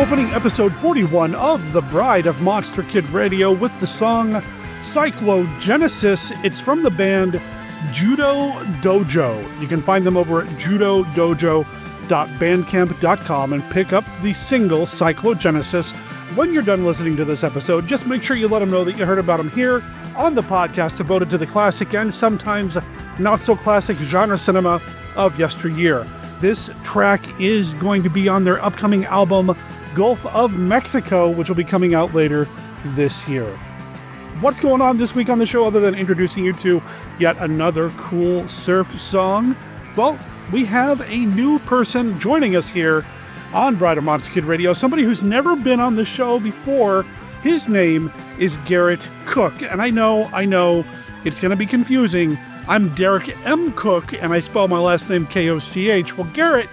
opening episode 41 of The Bride of Monster Kid Radio with the song Cyclogenesis. It's from the band Judo Dojo. You can find them over at judodojo.bandcamp.com and pick up the single Cyclogenesis. When you're done listening to this episode, just make sure you let them know that you heard about them here on the podcast devoted to the classic and sometimes not so classic genre cinema of yesteryear. This track is going to be on their upcoming album, Gulf of Mexico, which will be coming out later this year. What's going on this week on the show other than introducing you to yet another cool surf song? Well, we have a new person joining us here on Bride of Monster Kid Radio, somebody who's never been on the show before. His name is Garrett Cook, and I know, it's going to be confusing. I'm Derek M. Cook, and I spell my last name K-O-C-H. Well, Garrett,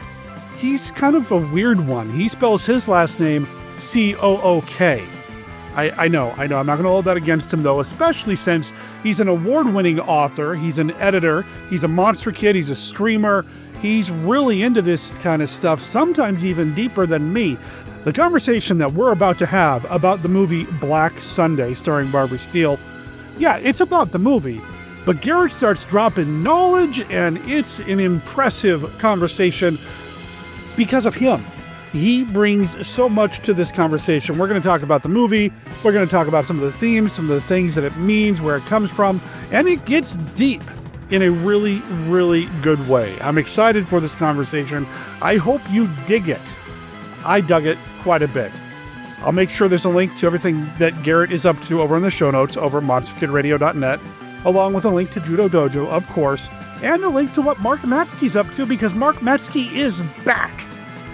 he's kind of a weird one. He spells his last name C-O-O-K. I know. I'm not going to hold that against him, though, especially since he's an award-winning author, he's an editor, he's a monster kid, he's a streamer. He's really into this kind of stuff, sometimes even deeper than me. The conversation that we're about to have about the movie Black Sunday, starring Barbara Steele, yeah, it's about the movie. But Garrett starts dropping knowledge, and it's an impressive conversation because of him. He brings so much to this conversation. We're going to talk about the movie. We're going to talk about some of the themes, some of the things that it means, where it comes from, and it gets deep in a really, really good way. I'm excited for this conversation. I hope you dig it. I dug it quite a bit. I'll make sure there's a link to everything that Garrett is up to over in the show notes over at monsterkidradio.net, along with a link to Judo Dojo, of course, and a link to what Mark Matzke's up to, because Mark Matzke is back.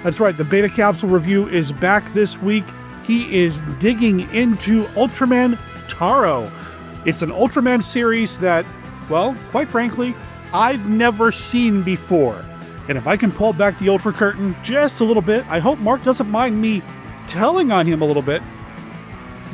That's right, the Beta Capsule review is back this week. He is digging into Ultraman Taro. It's an Ultraman series that, well, quite frankly, I've never seen before. And if I can pull back the Ultra curtain just a little bit, I hope Mark doesn't mind me telling on him a little bit.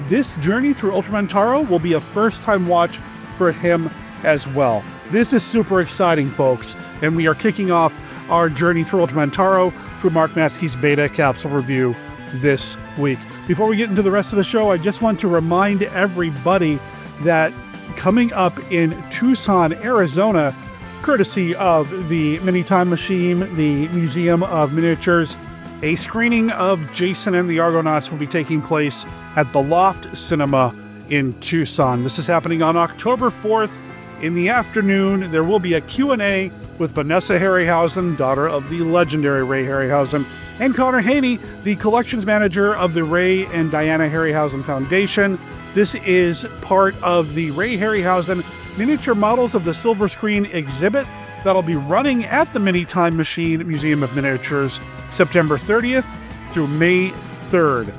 This journey through Ultraman Taro will be a first-time watch for him as well. This is super exciting, folks, and we are kicking off our journey through Ultraman Taro through Mark Matzke's Beta Capsule review this week. Before we get into the rest of the show, I just want to remind everybody that coming up in Tucson, Arizona, courtesy of the Mini Time Machine, the Museum of Miniatures, a screening of Jason and the Argonauts will be taking place at the Loft Cinema in Tucson. This is happening on October 4th in the afternoon. There will be a Q&A with Vanessa Harryhausen, daughter of the legendary Ray Harryhausen, and Connor Haney, the collections manager of the Ray and Diana Harryhausen Foundation. This is part of the Ray Harryhausen Miniature Models of the Silver Screen exhibit that'll be running at the Mini Time Machine Museum of Miniatures September 30th through May 3rd.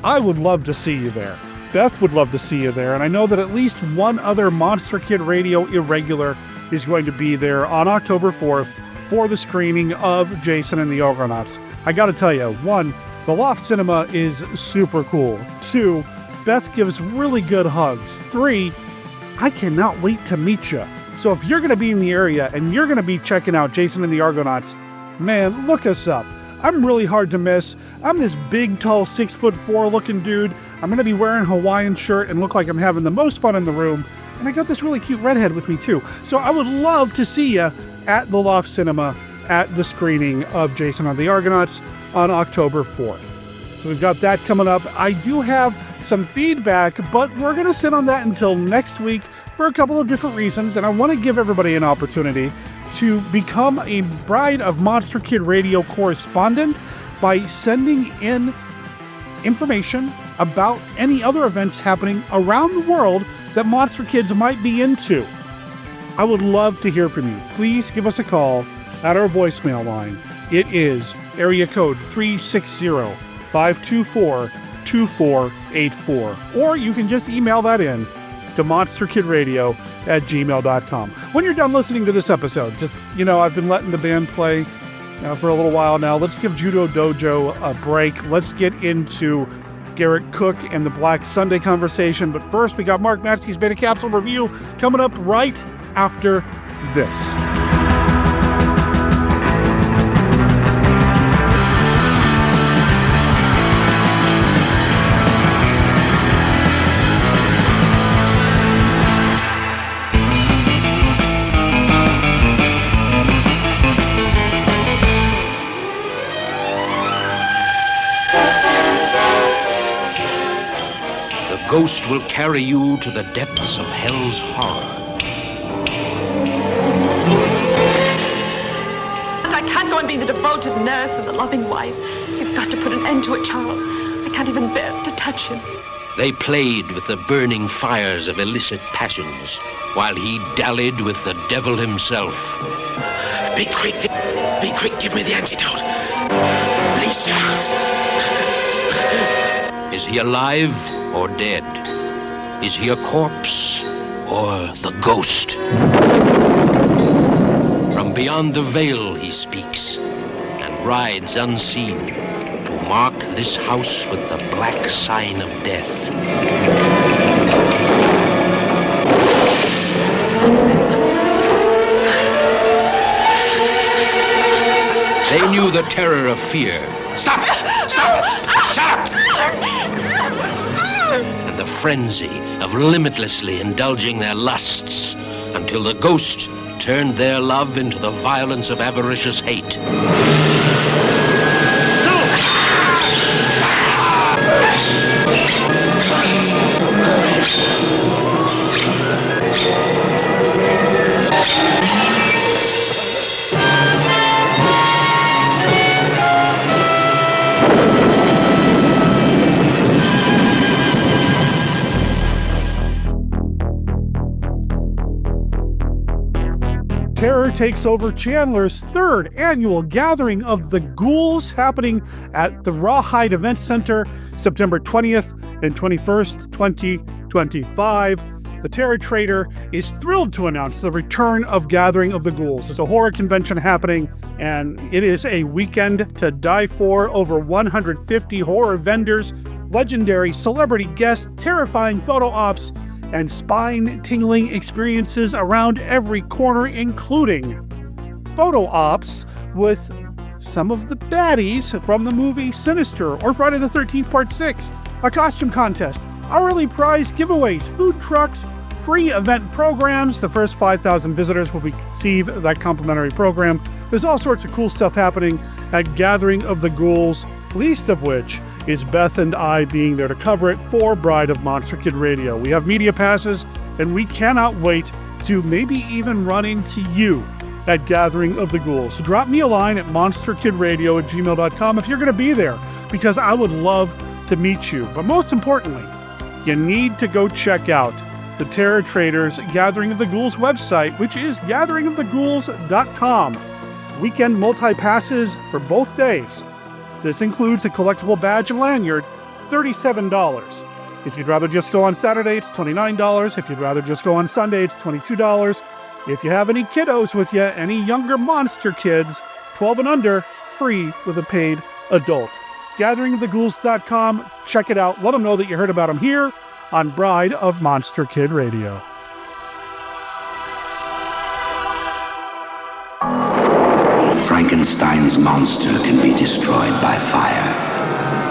I would love to see you there. Beth would love to see you there, and I know that at least one other Monster Kid Radio irregular is going to be there on October 4th for the screening of Jason and the Argonauts. I gotta tell you, 1, the Loft Cinema is super cool. 2, Beth gives really good hugs. 3, I cannot wait to meet you. So if you're gonna be in the area and you're gonna be checking out Jason and the Argonauts, man, look us up. I'm really hard to miss. I'm this big, tall, 6'4" looking dude. I'm gonna be wearing a Hawaiian shirt and look like I'm having the most fun in the room. And I got this really cute redhead with me too. So I would love to see you at the Loft Cinema at the screening of Jason and the Argonauts on October 4th. So we've got that coming up. I do have some feedback, but we're going to sit on that until next week for a couple of different reasons. And I want to give everybody an opportunity to become a Bride of Monster Kid Radio correspondent by sending in information about any other events happening around the world that Monster Kids might be into. I would love to hear from you. Please give us a call at our voicemail line. It is area code 360-524-2484. Or you can just email that in to monsterkidradio@gmail.com. When you're done listening to this episode, just, I've been letting the band play for a little while now. Let's give Judo Dojo a break. Let's get into Garrett Cook and the Black Sunday conversation. But first, we got Mark Matzke's Beta Capsule review coming up right after this. ghost will carry you to the depths of hell's horror. I can't go on being the devoted nurse and the loving wife. You've got to put an end to it, Charles. I can't even bear to touch him. They played with the burning fires of illicit passions, while he dallied with the devil himself. Be quick, give me the antidote. Please, Charles. Is he alive or dead? Is he a corpse or the ghost? From beyond the veil he speaks and rides unseen to mark this house with the black sign of death. They knew the terror of fear. Stop! Shut up! And the frenzy of limitlessly indulging their lusts until the ghost turned their love into the violence of avaricious hate. Terror takes over Chandler's third annual Gathering of the Ghouls, happening at the Rawhide Event Center, September 20th and 21st, 2025. The Terror Trader is thrilled to announce the return of Gathering of the Ghouls. It's a horror convention happening, and it is a weekend to die for. Over 150 horror vendors, legendary celebrity guests, terrifying photo ops, and spine-tingling experiences around every corner, including photo ops with some of the baddies from the movie Sinister or Friday the 13th Part 6, a costume contest, hourly prize giveaways, food trucks, free event programs. The first 5,000 visitors will receive that complimentary program. There's all sorts of cool stuff happening at Gathering of the Ghouls, least of which is Beth and I being there to cover it for Bride of Monster Kid Radio. We have media passes, and we cannot wait to maybe even run into you at Gathering of the Ghouls. So drop me a line at monsterkidradio@gmail.com if you're going to be there, because I would love to meet you. But most importantly, you need to go check out the Terror Traders Gathering of the Ghouls website, which is gatheringoftheghouls.com. Weekend multi-passes for both days. This includes a collectible badge and lanyard, $37. If you'd rather just go on Saturday, it's $29. If you'd rather just go on Sunday, it's $22. If you have any kiddos with you, any younger monster kids, 12 and under, free with a paid adult. GatheringoftheGhouls.com. Check it out. Let them know that you heard about them here on Bride of Monster Kid Radio. Frankenstein's monster can be destroyed by fire.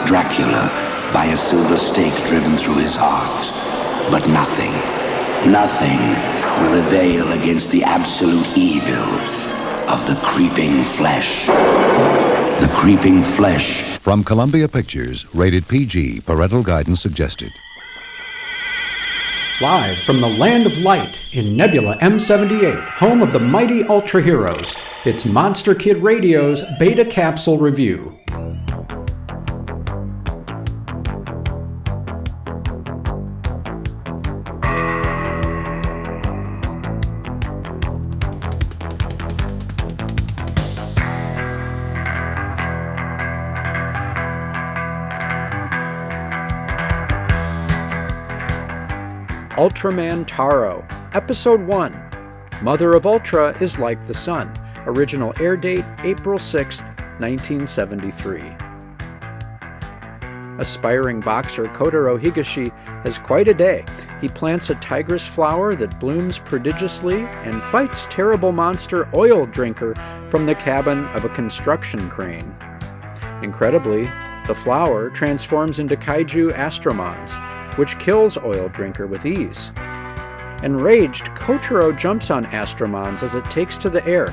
Dracula by a silver stake driven through his heart. But nothing will avail against the absolute evil of the creeping flesh. The creeping flesh. From Columbia Pictures, rated PG, parental guidance suggested. Live from the Land of Light in Nebula M78, home of the mighty Ultra Heroes, it's Monster Kid Radio's Beta Capsule Review. Ultraman Taro, Episode 1. Mother of Ultra is like the sun. Original air date, April 6th, 1973. Aspiring boxer Kotaro Higashi has quite a day. He plants a tigress flower that blooms prodigiously and fights terrible monster Oil Drinker from the cabin of a construction crane. Incredibly, the flower transforms into kaiju Astromons, which kills Oil Drinker with ease. Enraged, Kotaro jumps on Astromons as it takes to the air,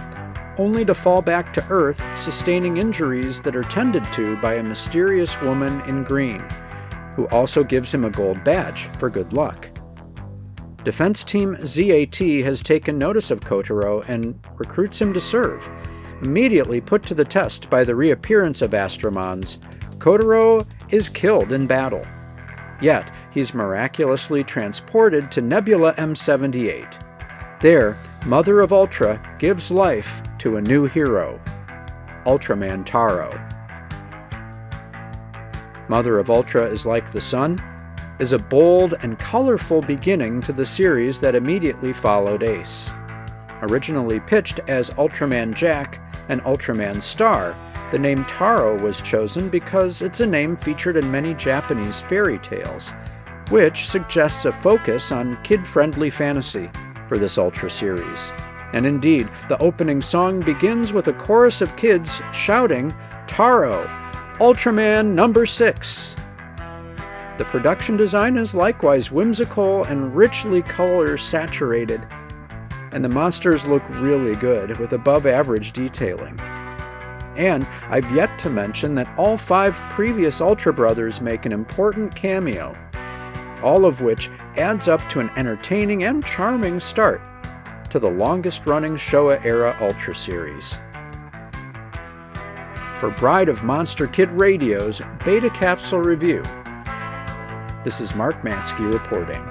only to fall back to Earth, sustaining injuries that are tended to by a mysterious woman in green. who also gives him a gold badge for good luck. Defense Team ZAT has taken notice of Kotaro and recruits him to serve. Immediately put to the test by the reappearance of Astromons, Kotaro is killed in battle. Yet, he's miraculously transported to Nebula M78. There, Mother of Ultra gives life to a new hero, Ultraman Taro. Mother of Ultra is like the sun, is a bold and colorful beginning to the series that immediately followed Ace. Originally pitched as Ultraman Jack and Ultraman Star, the name Taro was chosen because it's a name featured in many Japanese fairy tales, which suggests a focus on kid-friendly fantasy for this Ultra series. And indeed, the opening song begins with a chorus of kids shouting, "Taro, Ultraman number 6. The production design is likewise whimsical and richly color-saturated, and the monsters look really good with above-average detailing. And I've yet to mention that all 5 previous Ultra Brothers make an important cameo, all of which adds up to an entertaining and charming start to the longest-running Showa-era Ultra series. For Bride of Monster Kid Radio's Beta Capsule Review, this is Mark Matzke reporting.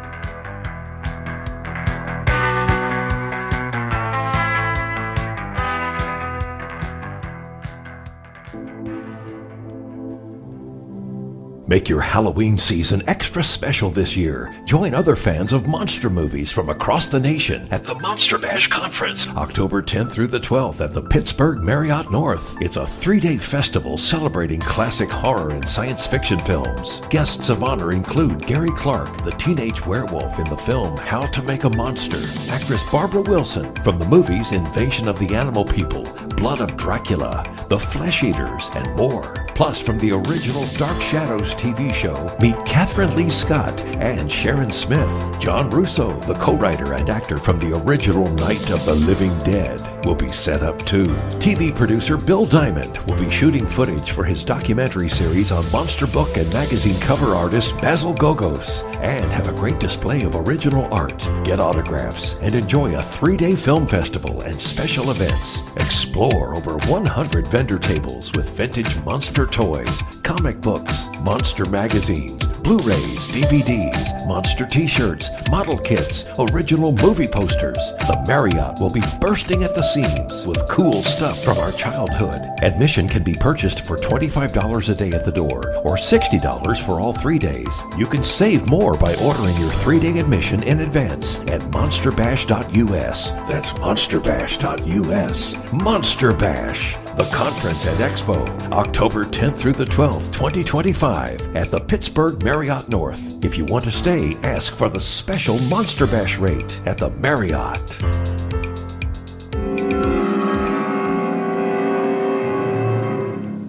Make your Halloween season extra special this year. Join other fans of monster movies from across the nation at the Monster Bash Conference, October 10th through the 12th at the Pittsburgh Marriott North. It's a 3-day festival celebrating classic horror and science fiction films. Guests of honor include Gary Clark, the teenage werewolf in the film How to Make a Monster, actress Barbara Wilson from the movies Invasion of the Animal People, Blood of Dracula, The Flesh Eaters, and more. Plus, from the original Dark Shadows TV show, meet Catherine Lee Scott and Sharon Smith. John Russo, the co-writer and actor from the original Night of the Living Dead, will be set up too. TV producer Bill Diamond will be shooting footage for his documentary series on monster book and magazine cover artist Basil Gogos, and have a great display of original art. Get autographs and enjoy a 3-day film festival and special events. Explore over 100 vendor tables with vintage monster toys, comic books, monster magazines, Blu-rays, DVDs, monster t-shirts, model kits, original movie posters. The Marriott will be bursting at the seams with cool stuff from our childhood. Admission can be purchased for $25 a day at the door or $60 for all 3 days. You can save more by ordering your 3-day admission in advance at monsterbash.us. That's monsterbash.us. Monster Bash, the conference and expo, October 10th through the 12th, 2025 at the Pittsburgh Marriott North. If you want to stay, ask for the special Monster Bash rate at the Marriott.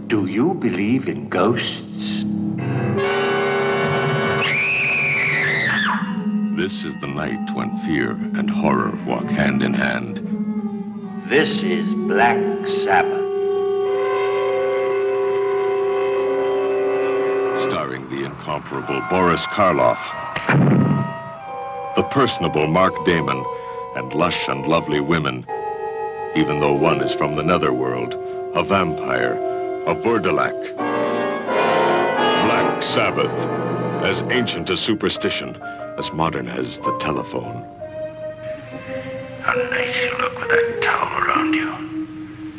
Do you believe in ghosts? This is the night when fear and horror walk hand in hand. This is Black Sabbath. Starring the incomparable Boris Karloff, the personable Mark Damon, and lush and lovely women, even though one is from the netherworld, a vampire, a Burdalak. Black Sabbath, as ancient as superstition, as modern as the telephone. How nice you look with that towel around you.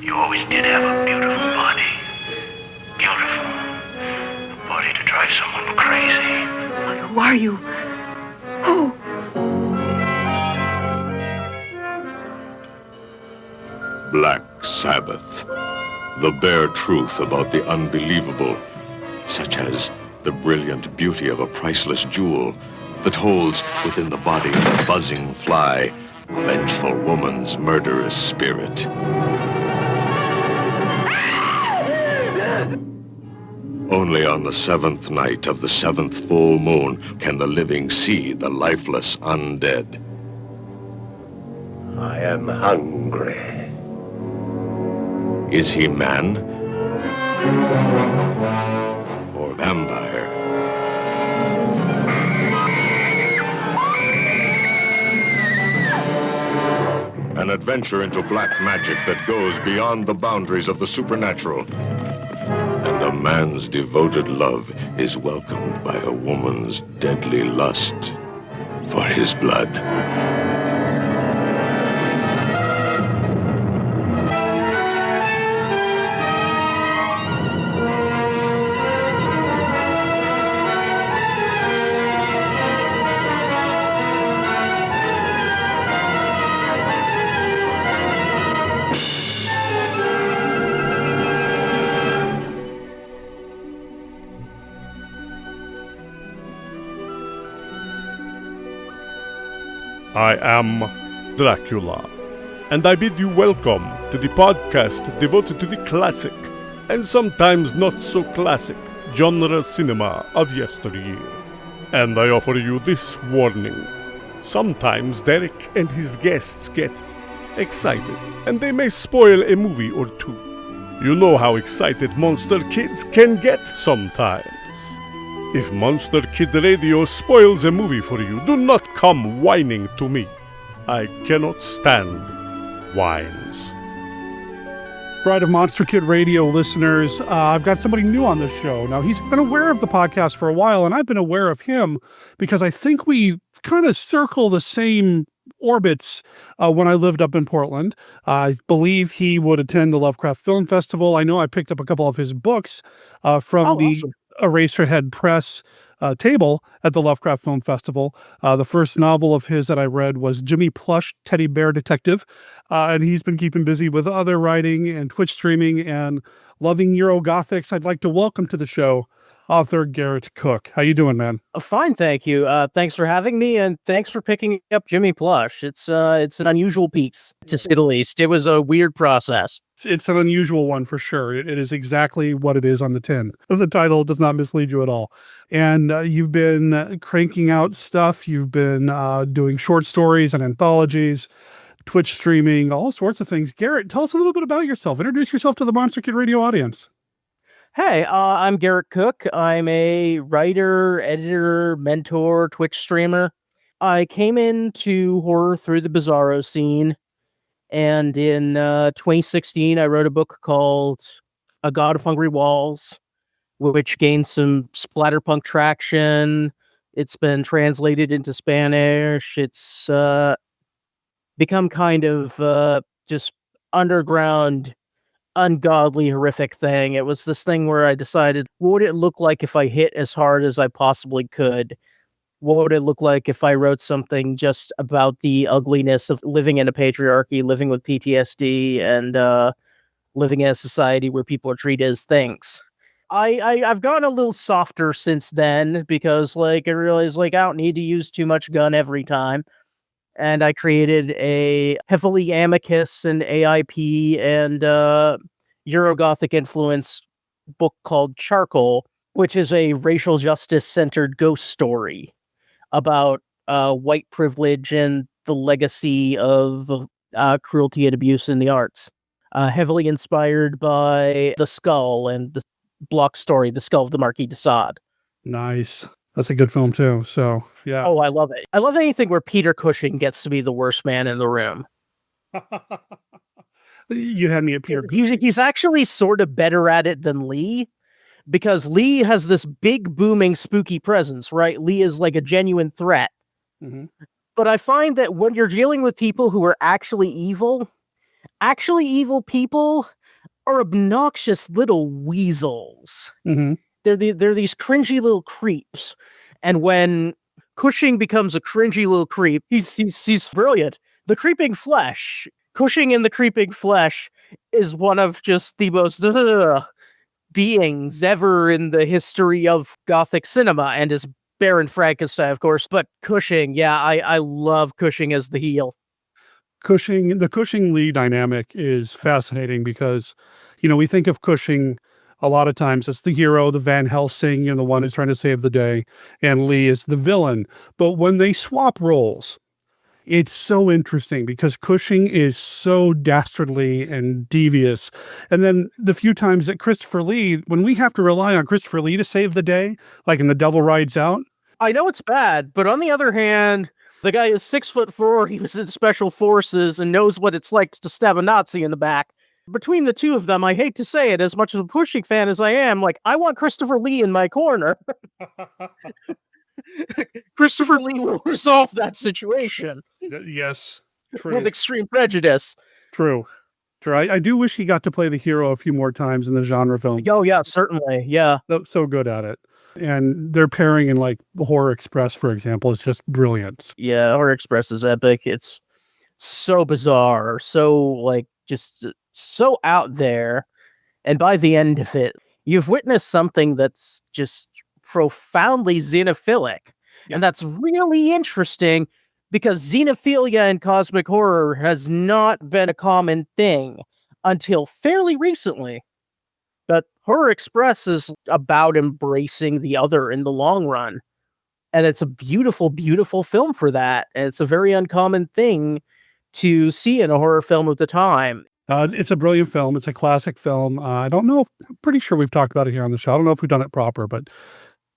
You always did have a beautiful body. Beautiful. A body to drive someone crazy. Who are you? Who? Black Sabbath. The bare truth about the unbelievable, such as the brilliant beauty of a priceless jewel that holds within the body of a buzzing fly a vengeful woman's murderous spirit. Only on the 7th night of the 7th full moon can the living see the lifeless undead. I am hungry. Is he man or vampire? adventure into black magic that goes beyond the boundaries of the supernatural. And a man's devoted love is welcomed by a woman's deadly lust for his blood. I am Dracula, and I bid you welcome to the podcast devoted to the classic, and sometimes not so classic, genre cinema of yesteryear. And I offer you this warning. Sometimes Derek and his guests get excited, and they may spoil a movie or two. You know how excited monster kids can get sometimes. If Monster Kid Radio spoils a movie for you, do not come whining to me. I cannot stand whines. Bride of Monster Kid Radio listeners, I've got somebody new on this show. Now, he's been aware of the podcast for a while, and I've been aware of him because I think we kind of circle the same orbits when I lived up in Portland. I believe he would attend the Lovecraft Film Festival. I know I picked up a couple of his books from the awesome. Eraserhead Press table at the Lovecraft Film Festival. The first novel of his that I read was Jimmy Plush, Teddy Bear Detective, and he's been keeping busy with other writing and Twitch streaming and loving Eurogothics. I'd like to welcome to the show author Garrett Cook. How you doing, man? Fine, thank you. Thanks for having me, and thanks for picking up Jimmy Plush. It's an unusual piece, to say the least. It was a weird process. It's an unusual one for sure. It is exactly what it is on the tin. The title does not mislead you at all. And you've been cranking out stuff. You've been doing short stories and anthologies, Twitch streaming, all sorts of things. Garrett, tell us a little bit about yourself. Introduce yourself to the Monster Kid Radio audience. Hey, I'm Garrett Cook. I'm a writer, editor, mentor, Twitch streamer. I came into horror through the Bizarro scene, and in 2016, I wrote a book called A God of Hungry Walls, which gained some splatterpunk traction. It's been translated into Spanish. It's become kind of just underground, ungodly, horrific thing. It was this thing where I decided, what would it look like if I hit as hard as I possibly could? What would it look like if I wrote something just about the ugliness of living in a patriarchy, living with PTSD, and living in a society where people are treated as things? I've gotten a little softer since then because, like, I realized, like, I don't need to use too much gun every time. And I created a heavily Amicus and AIP and Eurogothic influenced book called Charcoal, which is a racial justice centered ghost story about white privilege and the legacy of cruelty and abuse in the arts. Heavily inspired by The Skull and the block story, The Skull of the Marquis de Sade. Nice. That's a good film too. So yeah. Oh, I love it. I love anything where Peter Cushing gets to be the worst man in the room. You had me at Peter. He's actually sort of better at it than Lee, because Lee has this big, booming, spooky presence, right? Lee is like a genuine threat. Mm-hmm. But I find that when you're dealing with people who are actually evil people are obnoxious little weasels. Mm-hmm. They're these cringy little creeps. And when Cushing becomes a cringy little creep, he's brilliant. The Creeping Flesh. Cushing in The Creeping Flesh is one of just the most beings ever in the history of Gothic cinema, and is Baron Frankenstein, of course. But Cushing, yeah, I love Cushing as the heel. The Cushing-Lee dynamic is fascinating because, we think of Cushing a lot of times as the hero, the Van Helsing, and the one who's trying to save the day, and Lee is the villain. But when they swap roles, it's so interesting because Cushing is so dastardly and devious. And then the few times that Christopher Lee, when we have to rely on Christopher Lee to save the day, like in The Devil Rides Out. I know it's bad, but on the other hand, The guy is 6'4", he was in special forces and knows what it's like to stab a Nazi in the back. Between the two of them, I hate to say it, as much of a Cushing fan as I am, like, I want Christopher Lee in my corner. Christopher Lee will resolve that situation. Yes, true. With extreme prejudice. True. I do wish he got to play the hero a few more times in the genre film. Oh, yeah, certainly. Yeah. So good at it. And their pairing in like Horror Express, for example, is just brilliant. Yeah, Horror Express is epic. It's so bizarre, so like just so out there. And by the end of it, you've witnessed something that's just profoundly xenophilic. Yeah. And that's really interesting because xenophilia in cosmic horror has not been a common thing until fairly recently. But Horror Express is about embracing the other in the long run. And it's a beautiful, beautiful film for that. And it's a very uncommon thing to see in a horror film of the time. It's a brilliant film. It's a classic film. I don't know. I'm pretty sure we've talked about it here on the show. I don't know if we've done it proper, but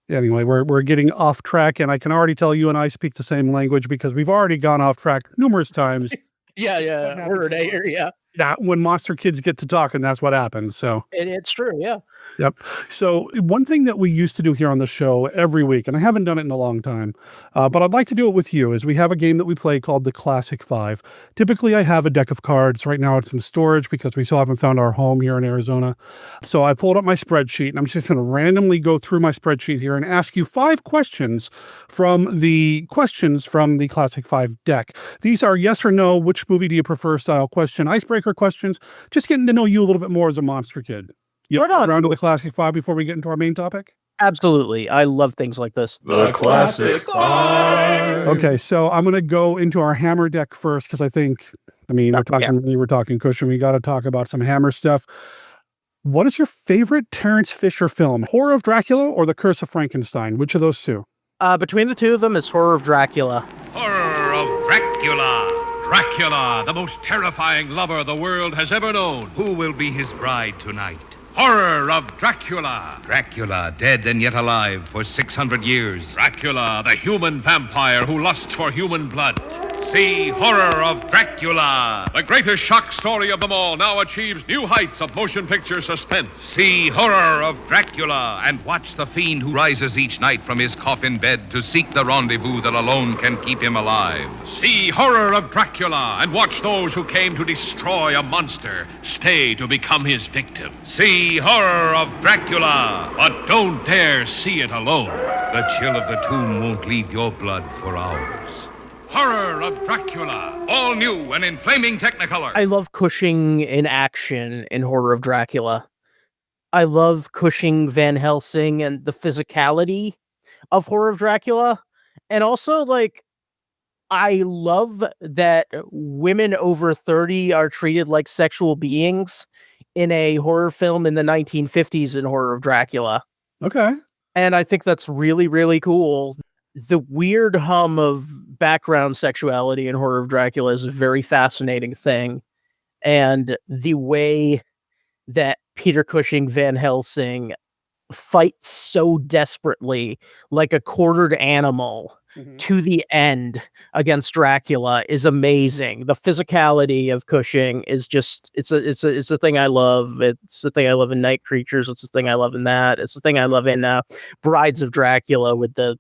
anyway, we're getting off track, and I can already tell you and I speak the same language because we've already gone off track numerous times. Yeah. Word, yeah. Yeah, when monster kids get to talk, and that's what happens. So It's true, yeah. Yep. So one thing that we used to do here on the show every week, and I haven't done it in a long time, but I'd like to do it with you, is we have a game that we play called the Classic Five. Typically, I have a deck of cards. Right now, it's in storage because we still haven't found our home here in Arizona. So I pulled up my spreadsheet, and I'm just going to randomly go through my spreadsheet here and ask you 5 questions from the Classic Five deck. These are yes or no, which movie do you prefer style question, icebreaker questions, just getting to know you a little bit more as a monster kid. Right on. Round to the Classic Five before we get into our main topic? Absolutely. I love things like this. The Classic Five. Okay, so I'm going to go into our Hammer deck first because we're talking Cushing. We got to talk about some Hammer stuff. What is your favorite Terrence Fisher film? Horror of Dracula or The Curse of Frankenstein? Which of those two? Between the two of them, it's Horror of Dracula. Horror of Dracula. Dracula, the most terrifying lover the world has ever known. Who will be his bride tonight? Horror of Dracula. Dracula, dead and yet alive for 600 years. Dracula, the human vampire who lusts for human blood. See Horror of Dracula. The greatest shock story of them all now achieves new heights of motion picture suspense. See Horror of Dracula and watch the fiend who rises each night from his coffin bed to seek the rendezvous that alone can keep him alive. See Horror of Dracula and watch those who came to destroy a monster stay to become his victim. See Horror of Dracula. But don't dare see it alone. The chill of the tomb won't leave your blood for hours. Horror of Dracula. All new and in flaming Technicolor. I love Cushing in action in Horror of Dracula. I love Cushing, Van Helsing, and the physicality of Horror of Dracula. And also, like, I love that women over 30 are treated like sexual beings in a horror film in the 1950s in Horror of Dracula. Okay. And I think that's really, really cool. The weird hum of background sexuality in Horror of Dracula is a very fascinating thing. And the way that Peter Cushing, Van Helsing fights so desperately, like a quartered animal, to the end against Dracula is amazing. The physicality of Cushing is just, it's a thing I love. It's the thing I love in Night Creatures. It's the thing I love in that. It's the thing I love in Brides of Dracula with the,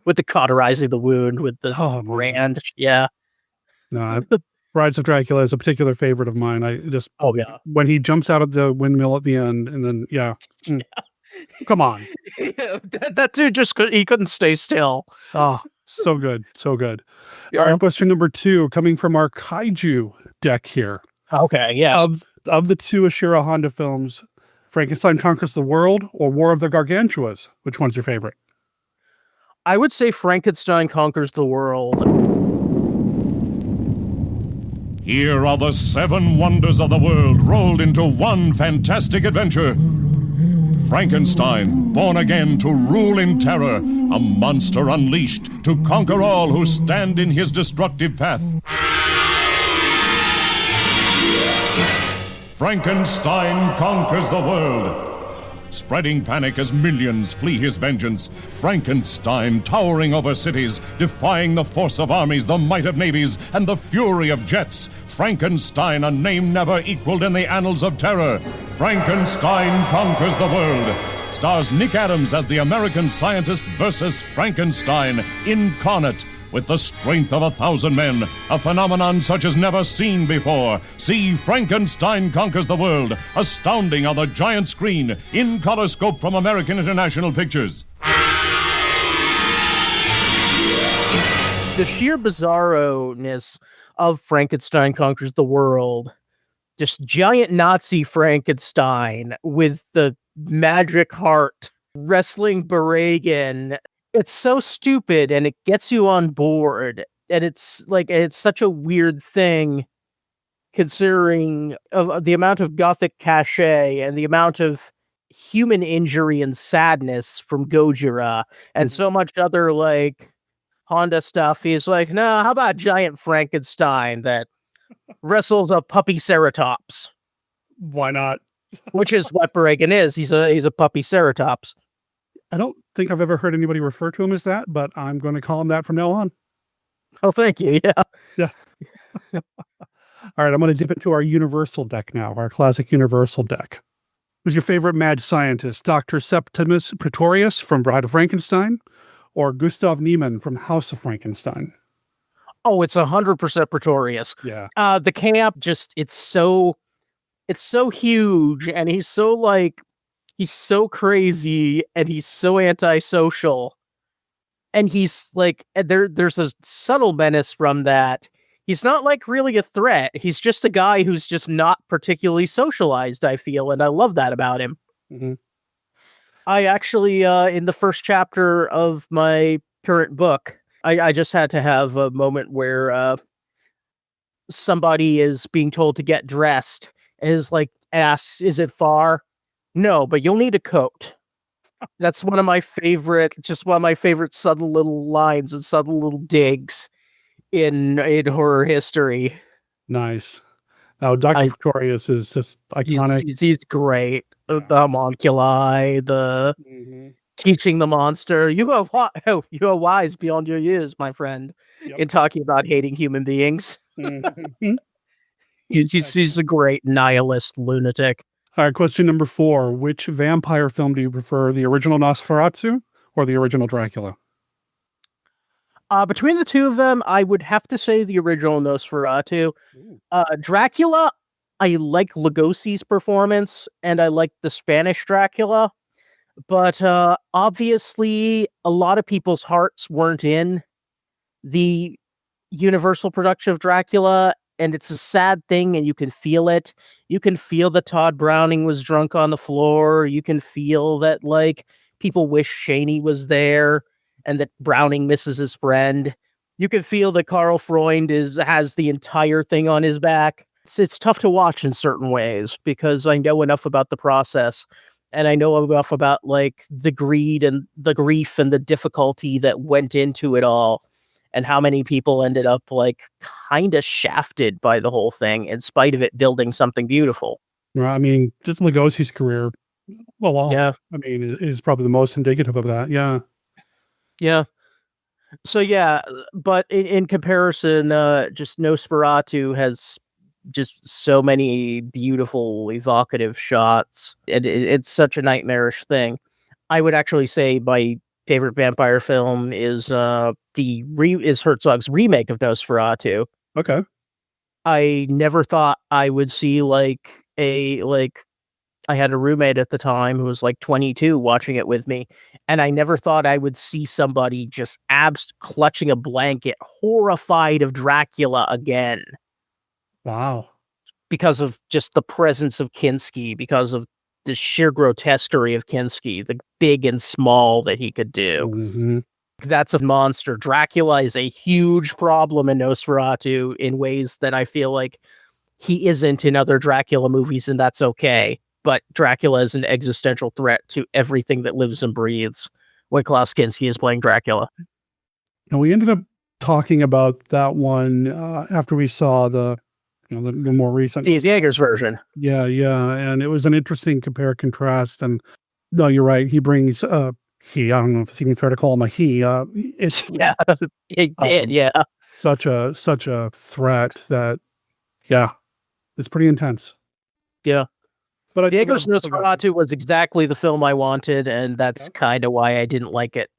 with the cauterizing the wound, with the brand. Yeah. No, Brides of Dracula is a particular favorite of mine. When he jumps out of the windmill at the end and then, come on. That dude he couldn't stay still. Oh, so good. So good. All right, question number 2 coming from our Kaiju deck here. Okay, yes. Of the 2 Ishiro Honda films, Frankenstein Conquers the World or War of the Gargantuas, which one's your favorite? I would say Frankenstein Conquers the World. Here are the 7 wonders of the world rolled into one fantastic adventure. Frankenstein, born again to rule in terror, a monster unleashed to conquer all who stand in his destructive path. Frankenstein Conquers the World. spreading panic as millions flee his vengeance. Frankenstein towering over cities, defying the force of armies, the might of navies, and the fury of jets. Frankenstein, a name never equaled in the annals of terror. Frankenstein conquers the world. Stars Nick Adams as the American scientist versus Frankenstein, incarnate, with the strength of 1,000 men, a phenomenon such as never seen before. See Frankenstein Conquers the World, astounding on the giant screen, in Colorscope from American International Pictures. The sheer bizarro-ness of Frankenstein Conquers the World, just giant Nazi Frankenstein with the magic heart wrestling Baragan. It's so stupid and it gets you on board, and it's such a weird thing considering of the amount of gothic cachet and the amount of human injury and sadness from Gojira and so much other like Honda stuff. He's like, no, how about giant Frankenstein that wrestles a puppy ceratops? Why not? Which is what Baragan is. He's a puppy ceratops. I don't think I've ever heard anybody refer to him as that, but I'm going to call him that from now on. Oh, thank you. Yeah. Yeah. All right, I'm going to dip into our Universal deck now, our classic Universal deck. Who's your favorite mad scientist? Dr. Septimus Pretorius from Bride of Frankenstein or Gustav Niemann from House of Frankenstein? Oh, it's 100% Pretorius. Yeah. The camp it's so huge, and he's so crazy, and he's so antisocial, and he's like, there's a subtle menace from that. He's not like really a threat. He's just a guy who's just not particularly socialized, I feel, and I love that about him. Mm-hmm. I actually, in the first chapter of my current book, I just had to have a moment where somebody is being told to get dressed, and asks, is it far? No, but you'll need a coat. That's one of my favorite subtle little lines and subtle little digs in horror history. Nice. Now, Dr. Pretorius is just iconic. He's great. The homunculi, teaching the monster. You are wise beyond your years, my friend, in talking about hating human beings. Mm-hmm. He's a great nihilist lunatic. All right, question number 4. Which vampire film do you prefer, the original Nosferatu or the original Dracula? Between the two of them, I would have to say the original Nosferatu. Dracula, I like Lugosi's performance, and I like the Spanish Dracula, but obviously a lot of people's hearts weren't in the Universal production of Dracula, and it's a sad thing, and you can feel it. You can feel that Todd Browning was drunk on the floor. You can feel that, people wish Chaney was there, and that Browning misses his friend. You can feel that Karl Freund has the entire thing on his back. It's tough to watch in certain ways, because I know enough about the process, and I know enough about, the greed and the grief and the difficulty that went into it all, and how many people ended up kind of shafted by the whole thing in spite of it building something beautiful. Well, I mean, just Lugosi's career, is probably the most indicative of that. Yeah. Yeah. So yeah, but in comparison, just Nosferatu has just so many beautiful, evocative shots, and it's such a nightmarish thing. I would actually say my favorite vampire film is Herzog's remake of Nosferatu. Okay. I never thought I would see I had a roommate at the time who was 22 watching it with me, and I never thought I would see somebody just clutching a blanket, horrified of Dracula again. Wow. Because of just the presence of Kinski, because of the sheer grotesquerie of Kinski, the big and small that he could do. Mm-hmm. That's a monster. Dracula is a huge problem in Nosferatu in ways that I feel like he isn't in other Dracula movies, and that's okay. But Dracula is an existential threat to everything that lives and breathes when Klaus Kinski is playing Dracula. And we ended up talking about that one after we saw the more recent Steve Yeager's version. Yeah, and it was an interesting compare contrast, and No, you're right. He brings he. I don't know if it's even fair to call him a he. It's Yeah, it did. Yeah, such a threat that it's pretty intense. yeah. But I Diego's Nosferatu was exactly the film I wanted, and that's kind of why I didn't like it.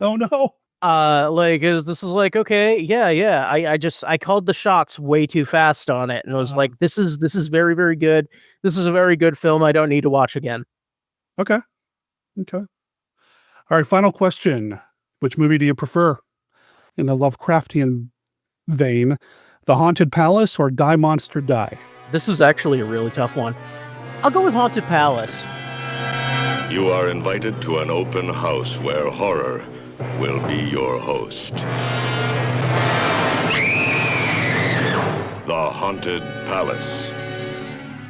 Oh no. This is like, okay, yeah. I called the shots way too fast on it, and was like, this is very, very good. This is a very good film. I don't need to watch again. Okay. All right, final question. Which movie do you prefer? In the Lovecraftian vein, The Haunted Palace or Die Monster Die? This is actually a really tough one. I'll go with Haunted Palace. You are invited to an open house where horror will be your host. The Haunted Palace.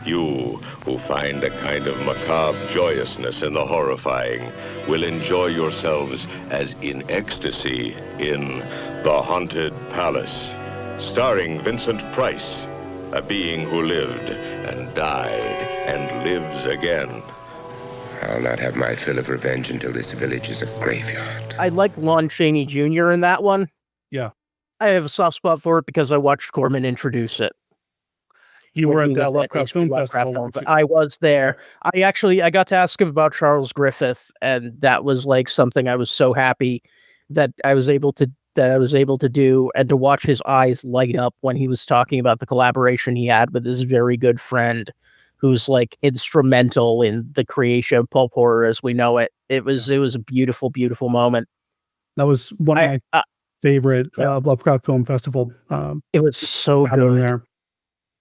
You, who find a kind of macabre joyousness in the horrifying, will enjoy yourselves as in ecstasy in The Haunted Palace. Starring Vincent Price, a being who lived and died and lives again. I'll not have my fill of revenge until this village is a graveyard. I like Lon Chaney Jr. in that one. Yeah. I have a soft spot for it because I watched Corman introduce it. You were at that Lovecraft Film Festival. I was there. I got to ask him about Charles Griffith, and that was like something I was so happy that I was able to do, and to watch his eyes light up when he was talking about the collaboration he had with his very good friend, who's like instrumental in the creation of pulp horror as we know it. It was a beautiful, beautiful moment. That was one of my favorite Lovecraft Film Festival. It was so good. There.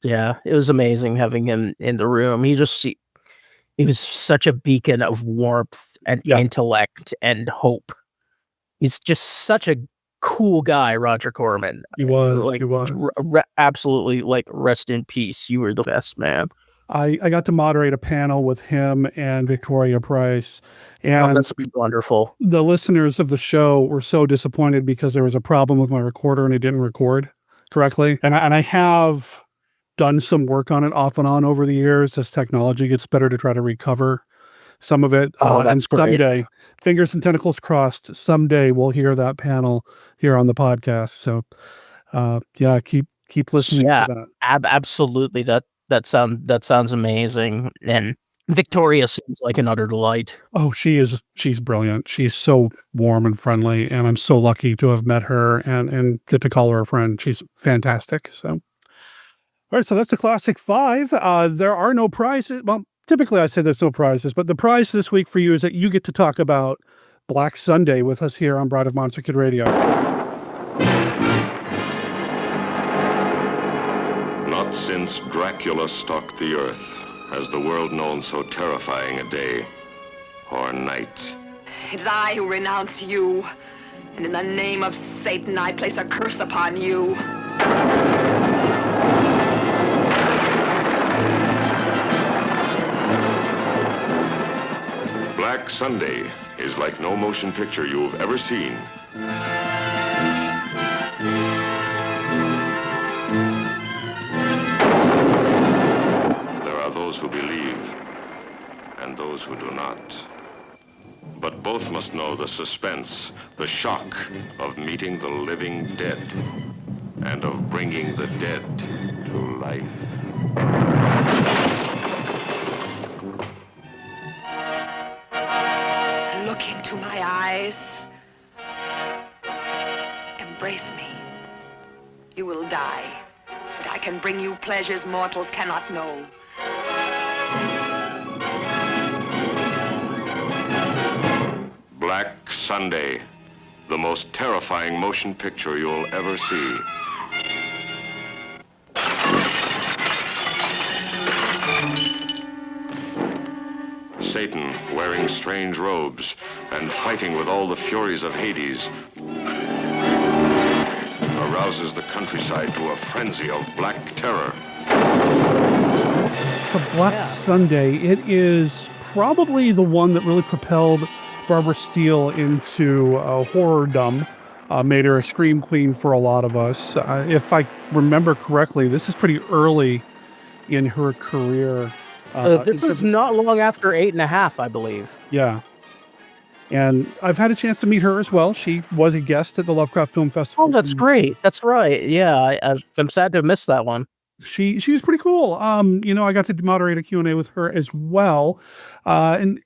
Yeah, it was amazing having him in the room. He was such a beacon of warmth and intellect and hope. He's just such a cool guy, Roger Corman. He was. Absolutely, like, rest in peace. You were the best, man. I got to moderate a panel with him and Victoria Price. And that's wonderful. The listeners of the show were so disappointed because there was a problem with my recorder and it didn't record correctly. And I have done some work on it off and on over the years as technology gets better to try to recover some of it. And someday, fingers and tentacles crossed, someday we'll hear that panel here on the podcast. So, keep listening to that. Absolutely. That sounds amazing. And Victoria seems like an utter delight. Oh, she's brilliant. She's so warm and friendly, and I'm so lucky to have met her and get to call her a friend. She's fantastic. So, all right, so that's the Classic 5. There are no prizes. Well, typically I say there's no prizes, but the prize this week for you is that you get to talk about Black Sunday with us here on Bride of Monster Kid Radio. Not since Dracula stalked the earth has the world known so terrifying a day or night. It is I who renounce you, and in the name of Satan I place a curse upon you. Black Sunday is like no motion picture you've ever seen. There are those who believe and those who do not. But both must know the suspense, the shock of meeting the living dead and of bringing the dead to life. Look into my eyes. Embrace me. You will die, but I can bring you pleasures mortals cannot know. Black Sunday, the most terrifying motion picture you'll ever see. Satan, wearing strange robes and fighting with all the furies of Hades, arouses the countryside to a frenzy of black terror. So Black Sunday, it is probably the one that really propelled Barbara Steele into horror-dom, made her a scream queen for a lot of us. If I remember correctly, this is pretty early in her career. This is not long after 8.5, I believe. Yeah. And I've had a chance to meet her as well. She was a guest at the Lovecraft Film Festival. Oh, that's great. That's right. Yeah, I'm sad to have missed that one. She was pretty cool. I got to moderate a Q&A with her as well. And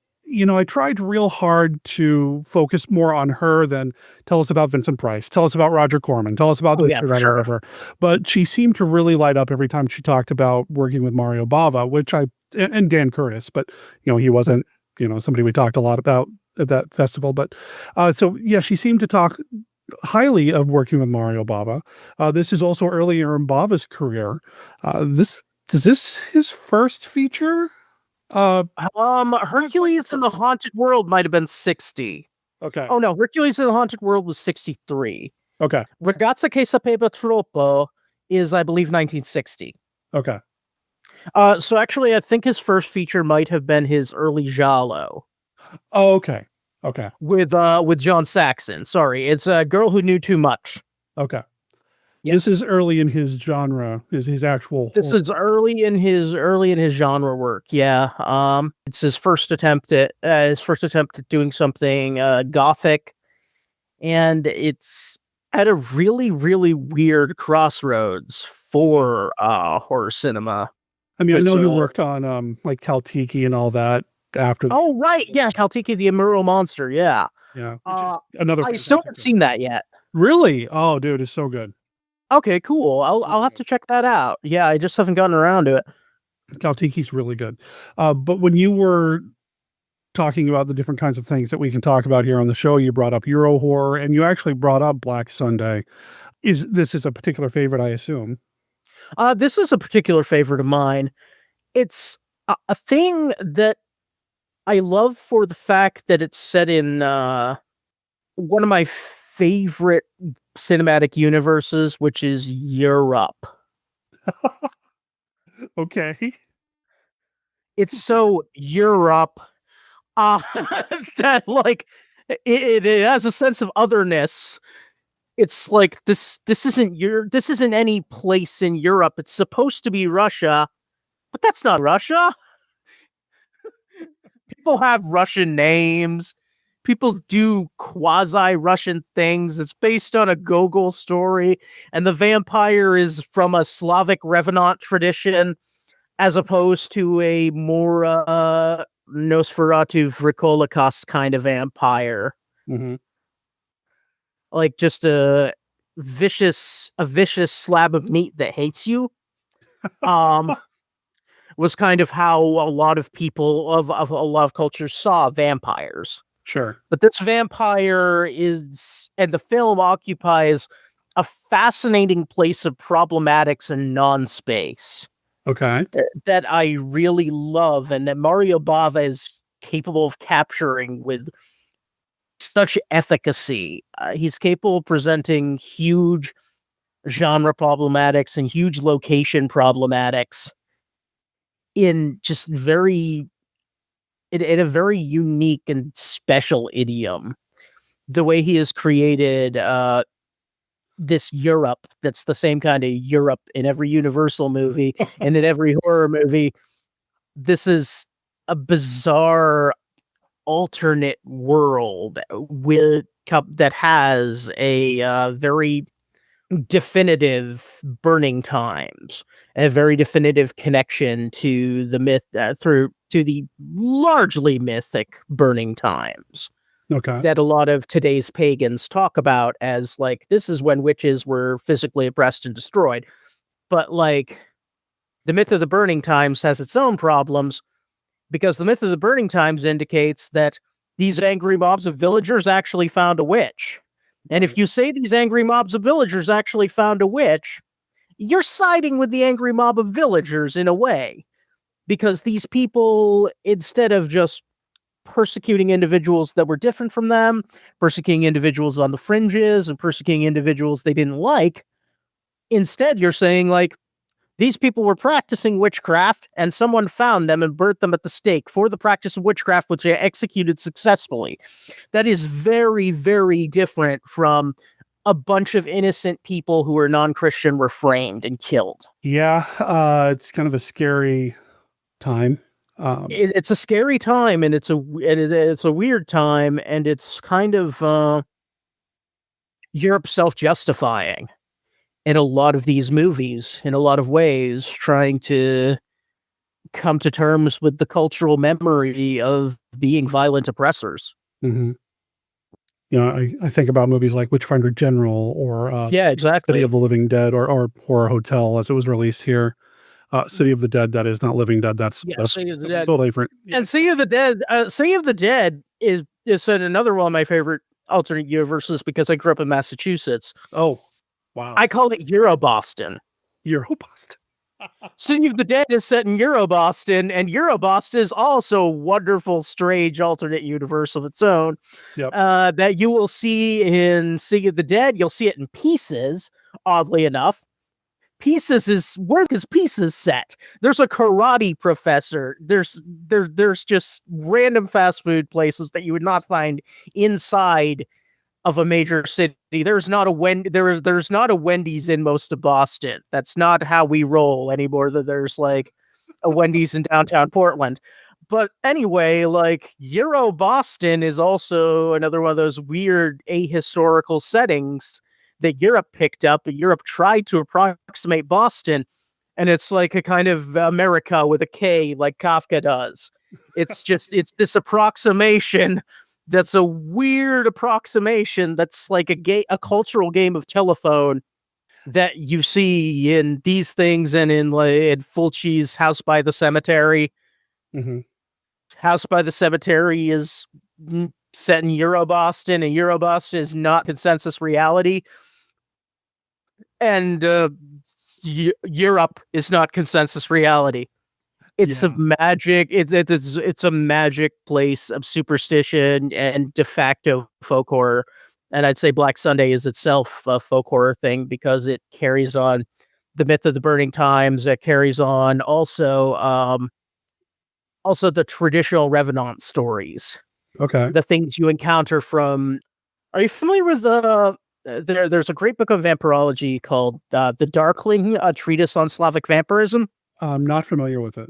I tried real hard to focus more on her than tell us about Vincent Price, tell us about Roger Corman, tell us about whatever. But she seemed to really light up every time she talked about working with Mario Bava, and Dan Curtis, but he wasn't, somebody we talked a lot about at that festival. But she seemed to talk highly of working with Mario Bava. This is also earlier in Bava's career. Is this his first feature? Hercules in the Haunted World might have been 60. Okay. Oh no, Hercules in the Haunted World was 63. Okay. Ragazza che sapeva troppo is, I believe, 1960. Okay. So actually, I think his first feature might have been his early Giallo. Oh, okay. Okay. With John Saxon. Sorry, it's A Girl Who Knew Too Much. Okay. Yeah. This is early in his genre, his actual. This is early in his genre work. Yeah. It's his first attempt at doing something gothic, and it's at a really, really weird crossroads for horror cinema. I mean, I know he worked on like Kaltiki and all that after. Oh right, yeah, Kaltiki the Immoral Monster. Yeah. Yeah. Another. I still haven't seen that yet. Really? Oh, dude, it's so good. Okay, cool. I'll have to check that out. Yeah, I just haven't gotten around to it. Kaltiki's really good. But when you were talking about the different kinds of things that we can talk about here on the show, you brought up Eurohorror, and you actually brought up Black Sunday. This is a particular favorite, I assume? This is a particular favorite of mine. It's a thing that I love for the fact that it's set in one of my favorite cinematic universes, which is Europe. Okay. It's so Europe that like it has a sense of otherness. It's like this isn't any place in Europe. It's supposed to be Russia, but that's not Russia. People have Russian names. People do quasi-Russian things. It's based on a Gogol story, and the vampire is from a Slavic Revenant tradition, as opposed to a more Nosferatu Vrikolakost kind of vampire. Mm-hmm. Like just a vicious slab of meat that hates you. Was kind of how a lot of people of a lot of cultures saw vampires. Sure. But this vampire and the film occupies a fascinating place of problematics and non-space. Okay. That I really love, and that Mario Bava is capable of capturing with such efficacy. He's capable of presenting huge genre problematics and huge location problematics in just in a very unique and special idiom. The way he has created this Europe that's the same kind of Europe in every Universal movie and in every horror movie. This is a bizarre alternate world that has a very definitive burning times, a very definitive connection to the myth to the largely mythic burning times. Okay. That a lot of today's pagans talk about as like, this is when witches were physically oppressed and destroyed. But like, the myth of the burning times has its own problems, because the myth of the burning times indicates that these angry mobs of villagers actually found a witch. And if you say these angry mobs of villagers actually found a witch, you're siding with the angry mob of villagers in a way. Because these people, instead of just persecuting individuals that were different from them, persecuting individuals on the fringes, and persecuting individuals they didn't like, instead you're saying, like, these people were practicing witchcraft, and someone found them and burnt them at the stake for the practice of witchcraft, which they executed successfully. That is very, very different from a bunch of innocent people who were non-Christian were framed and killed. Yeah, it's kind of a scary time. It's a scary time, and it's a weird time, and it's kind of Europe self-justifying in a lot of these movies, in a lot of ways, trying to come to terms with the cultural memory of being violent oppressors. Mm-hmm. I think about movies like Witchfinder General or Yeah, exactly. City of the Living Dead or Horror Hotel as it was released here. City of the Dead, that is not Living Dead. That's City of the Dead. totally different. And City of the Dead is another one of my favorite alternate universes because I grew up in Massachusetts. Oh, wow. I call it Euro-Boston. Euroboston. City of the Dead is set in Euro-Boston, and Euro-Boston is also a wonderful, strange alternate universe of its own. Yep. That you will see in City of the Dead. You'll see it in Pieces, oddly enough. Pieces is Pieces set. There's a karate professor. There's just random fast food places that you would not find inside of a major city. There's not a there's not a Wendy's in most of Boston. That's not how we roll anymore. That there's like a Wendy's in downtown Portland. But anyway, like Euro Boston is also another one of those weird ahistorical settings that Europe picked up, and Europe tried to approximate Boston, and it's like a kind of America with a K, like Kafka does. It's this approximation that's a weird approximation that's like a cultural game of telephone that you see in these things and in Fulci's House by the Cemetery. Mm-hmm. House by the Cemetery is set in Euro-Boston, and Euro-Boston is not consensus reality. And Europe is not consensus reality. It's a magic. It's a magic place of superstition and de facto folk horror. And I'd say Black Sunday is itself a folk horror thing because it carries on the myth of the burning times. It carries on also the traditional Revenant stories. Okay. The things you encounter from. Are you familiar with there's a great book of vampirology called The Darkling, a treatise on Slavic vampirism? I'm not familiar with it.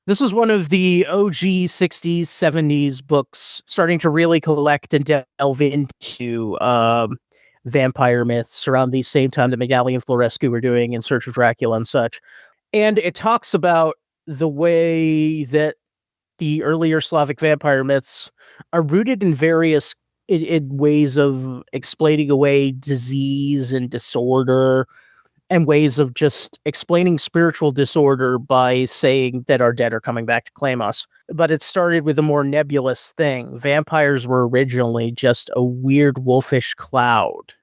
This is one of the OG 60s, 70s books starting to really collect and delve into vampire myths around the same time that McNally and Florescu were doing In Search of Dracula and such. And it talks about the way that the earlier Slavic vampire myths are rooted in various in ways of explaining away disease and disorder, and ways of just explaining spiritual disorder by saying that our dead are coming back to claim us. But it started with a more nebulous thing. Vampires were originally just a weird wolfish cloud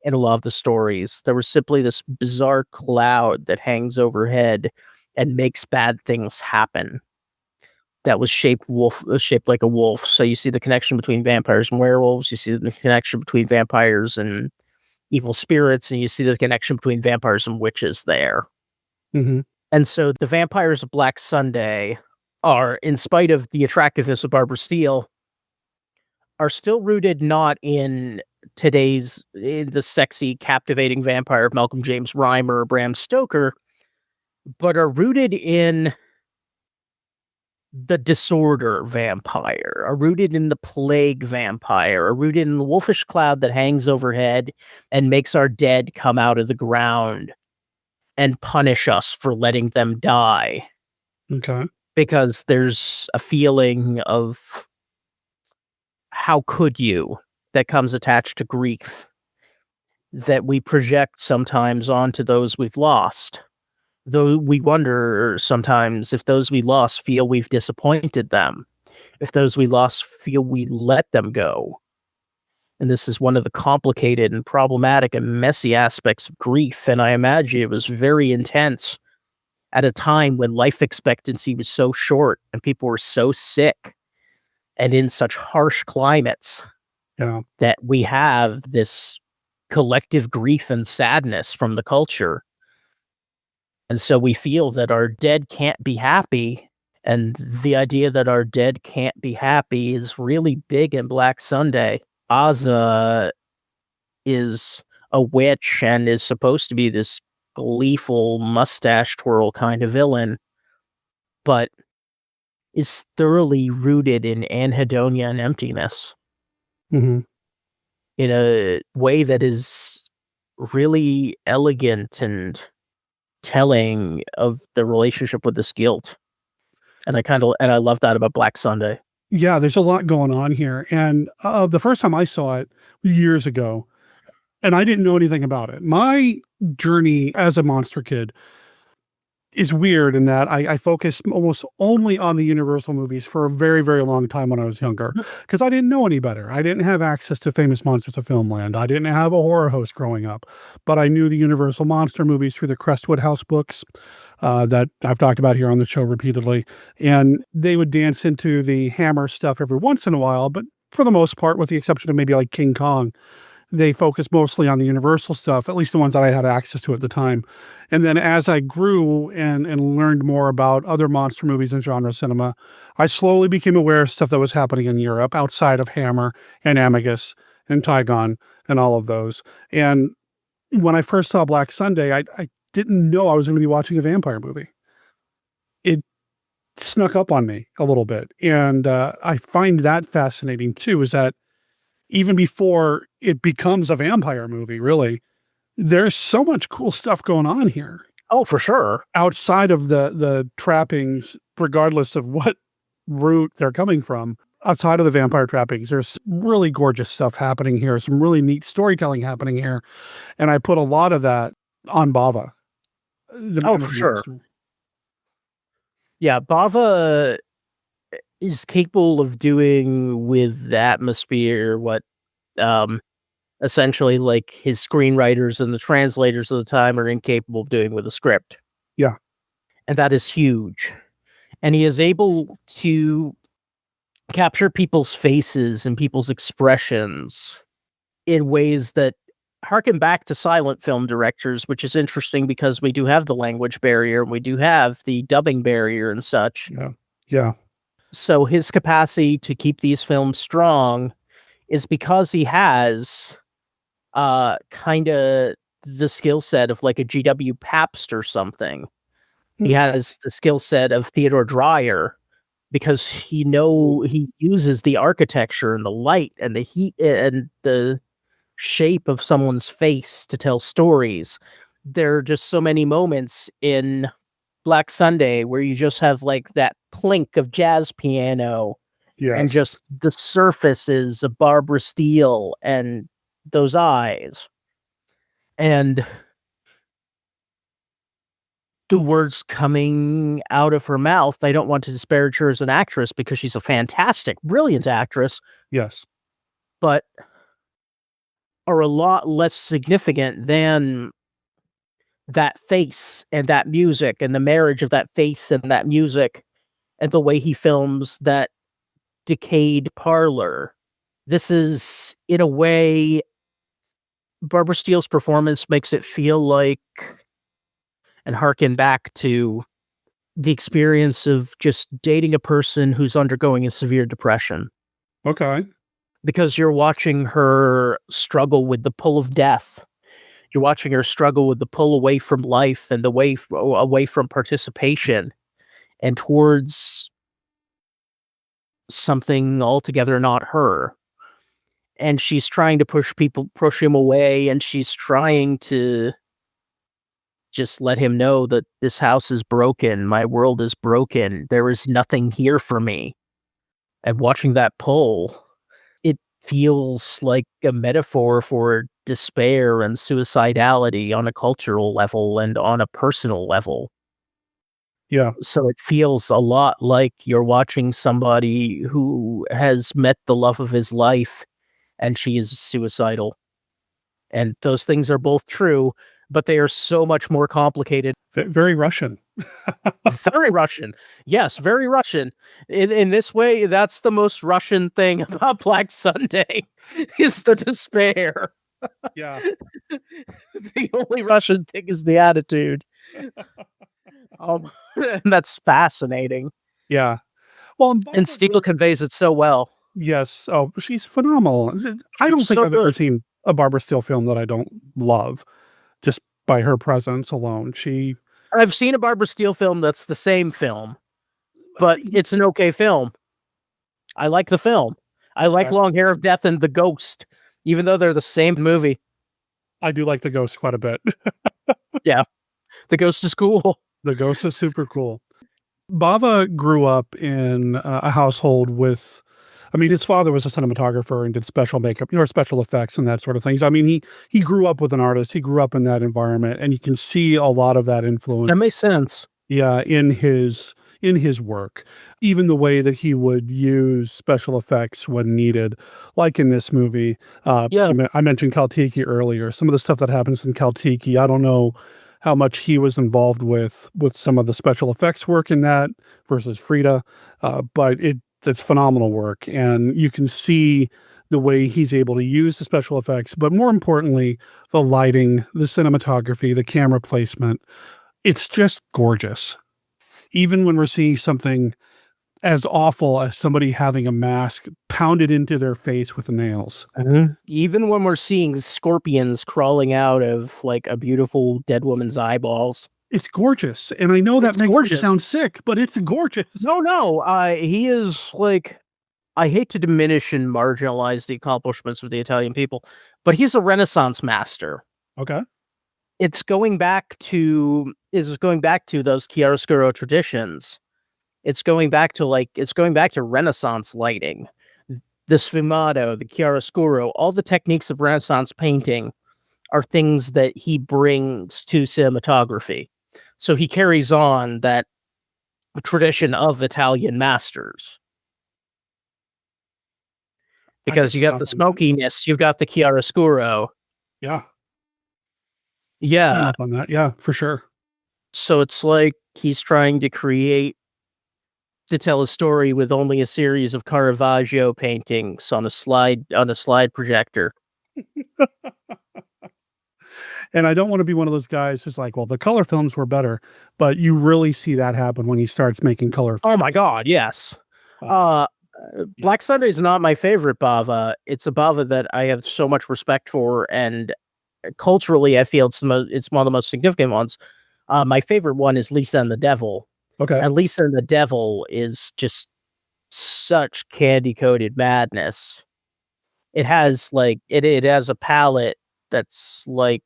in a lot of the stories. There was simply this bizarre cloud that hangs overhead and makes bad things happen. That was shaped like a wolf. So you see the connection between vampires and werewolves. You see the connection between vampires and evil spirits, and you see the connection between vampires and witches there. Mm-hmm. And so the vampires of Black Sunday are, in spite of the attractiveness of Barbara Steele, are still rooted not in the sexy, captivating vampire of Malcolm James Reimer or Bram Stoker, but are rooted in the disorder vampire, are rooted in the plague vampire, are rooted in the wolfish cloud that hangs overhead and makes our dead come out of the ground and punish us for letting them die. Okay. Because there's a feeling of how could you that comes attached to grief that we project sometimes onto those we've lost. Though we wonder sometimes if those we lost feel we've disappointed them, if those we lost feel we let them go. And this is one of the complicated and problematic and messy aspects of grief, and I imagine it was very intense at a time when life expectancy was so short and people were so sick and in such harsh climates that we have this collective grief and sadness from the culture. And so we feel that our dead can't be happy. And the idea that our dead can't be happy is really big in Black Sunday. Ozma is a witch and is supposed to be this gleeful mustache twirl kind of villain. But is thoroughly rooted in anhedonia and emptiness Mm-hmm. in a way that is really elegant and telling of the relationship with this guilt. And I love that about Black Sunday. Yeah, there's a lot going on here. And the first time I saw it years ago, and I didn't know anything about it. My journey as a monster kid is weird in that I focused almost only on the Universal movies for a very, very long time when I was younger because I didn't know any better. I didn't have access to Famous Monsters of Filmland. I didn't have a horror host growing up, but I knew the Universal monster movies through the Crestwood House books that I've talked about here on the show repeatedly. And they would dance into the Hammer stuff every once in a while, but for the most part, with the exception of maybe like King Kong, they focused mostly on the Universal stuff, at least the ones that I had access to at the time. And then as I grew and learned more about other monster movies and genre cinema, I slowly became aware of stuff that was happening in Europe outside of Hammer and Amicus and Tygon and all of those. And when I first saw Black Sunday, I didn't know I was going to be watching a vampire movie. It snuck up on me a little bit. And I find that fascinating too, is that even before it becomes a vampire movie, really, there's so much cool stuff going on here. Oh, for sure. Outside of the trappings, regardless of what route they're coming from, outside of the vampire trappings, there's really gorgeous stuff happening here, some really neat storytelling happening here. And I put a lot of that on Bava. Oh, for sure. Yeah, Bava is capable of doing with the atmosphere what essentially like his screenwriters and the translators of the time are incapable of doing with a script. Yeah. And that is huge. And he is able to capture people's faces and people's expressions in ways that harken back to silent film directors, which is interesting because we do have the language barrier, and we do have the dubbing barrier and such. Yeah. Yeah. So his capacity to keep these films strong is because he has kind of the skill set of like a G.W. Pabst or something. He has the skill set of Theodore Dreyer because he uses the architecture and the light and the heat and the shape of someone's face to tell stories. There are just so many moments in Black Sunday where you just have like that plink of jazz piano and just the surfaces of Barbara Steele and those eyes. And the words coming out of her mouth, I don't want to disparage her as an actress because she's a fantastic, brilliant actress. Yes. But are a lot less significant than that face and that music and the marriage of that face and that music and the way he films that decayed parlor. This is, in a way, Barbara Steele's performance makes it feel like, and harken back to the experience of just dating a person who's undergoing a severe depression. Okay. Because you're watching her struggle with the pull of death. You're watching her struggle with the pull away from life and the way away from participation and towards something altogether not her. And she's trying to push him away, and she's trying to just let him know that this house is broken, my world is broken, there is nothing here for me. And watching that pull, it feels like a metaphor for despair and suicidality on a cultural level and on a personal level. Yeah. So it feels a lot like you're watching somebody who has met the love of his life and she is suicidal. And those things are both true, but they are so much more complicated. Very Russian. Very Russian. Yes, very Russian. In this way, that's the most Russian thing about Black Sunday is the despair. Yeah. The only Russian thing is the attitude. And that's fascinating. Yeah. Well, and Steele conveys it so well. Yes. Oh, she's phenomenal. I don't think I've ever seen a Barbara Steele film that I don't love just by her presence alone. I've seen a Barbara Steele film that's the same film. but it's an okay film. I like the film. I like Long Hair of Death and The Ghost, even though they're the same movie. I do like The Ghost quite a bit. Yeah. The Ghost is cool. The Ghost is super cool. Bava grew up in a household with, I mean, his father was a cinematographer and did special makeup, special effects and that sort of things. I mean, he grew up with an artist. He grew up in that environment, and you can see a lot of that influence. That makes sense. Yeah, in his work, even the way that he would use special effects when needed, like in this movie. I mentioned Kaltiki earlier. Some of the stuff that happens in Kaltiki, I don't know how much he was involved with some of the special effects work in that versus Frida, but it's phenomenal work, and you can see the way he's able to use the special effects, but more importantly, the lighting, the cinematography, the camera placement. It's just gorgeous. Even when we're seeing something as awful as somebody having a mask pounded into their face with nails. Mm-hmm. Even when we're seeing scorpions crawling out of like a beautiful dead woman's eyeballs. It's gorgeous. And I know that makes me sound sick, but it's gorgeous. No. He is like, I hate to diminish and marginalize the accomplishments of the Italian people, but he's a Renaissance master. Okay. It's going back to those chiaroscuro traditions. It's going back to Renaissance lighting. The sfumato, the chiaroscuro, all the techniques of Renaissance painting are things that he brings to cinematography. So he carries on that tradition of Italian masters. Because you got the smokiness, you've got the chiaroscuro. Yeah. Yeah. Up on that. Yeah, for sure. So it's like he's trying to tell a story with only a series of Caravaggio paintings on a slide projector. And I don't want to be one of those guys who's like, well, the color films were better, but you really see that happen when he starts making color films. Oh my God, yes. Black Sunday is not my favorite Bava. It's a Bava that I have so much respect for, and culturally, I feel it's one of the most significant ones. My favorite one is Lisa and the Devil. Okay. And Lisa and the Devil is just such candy-coated madness. It has it has a palette that's like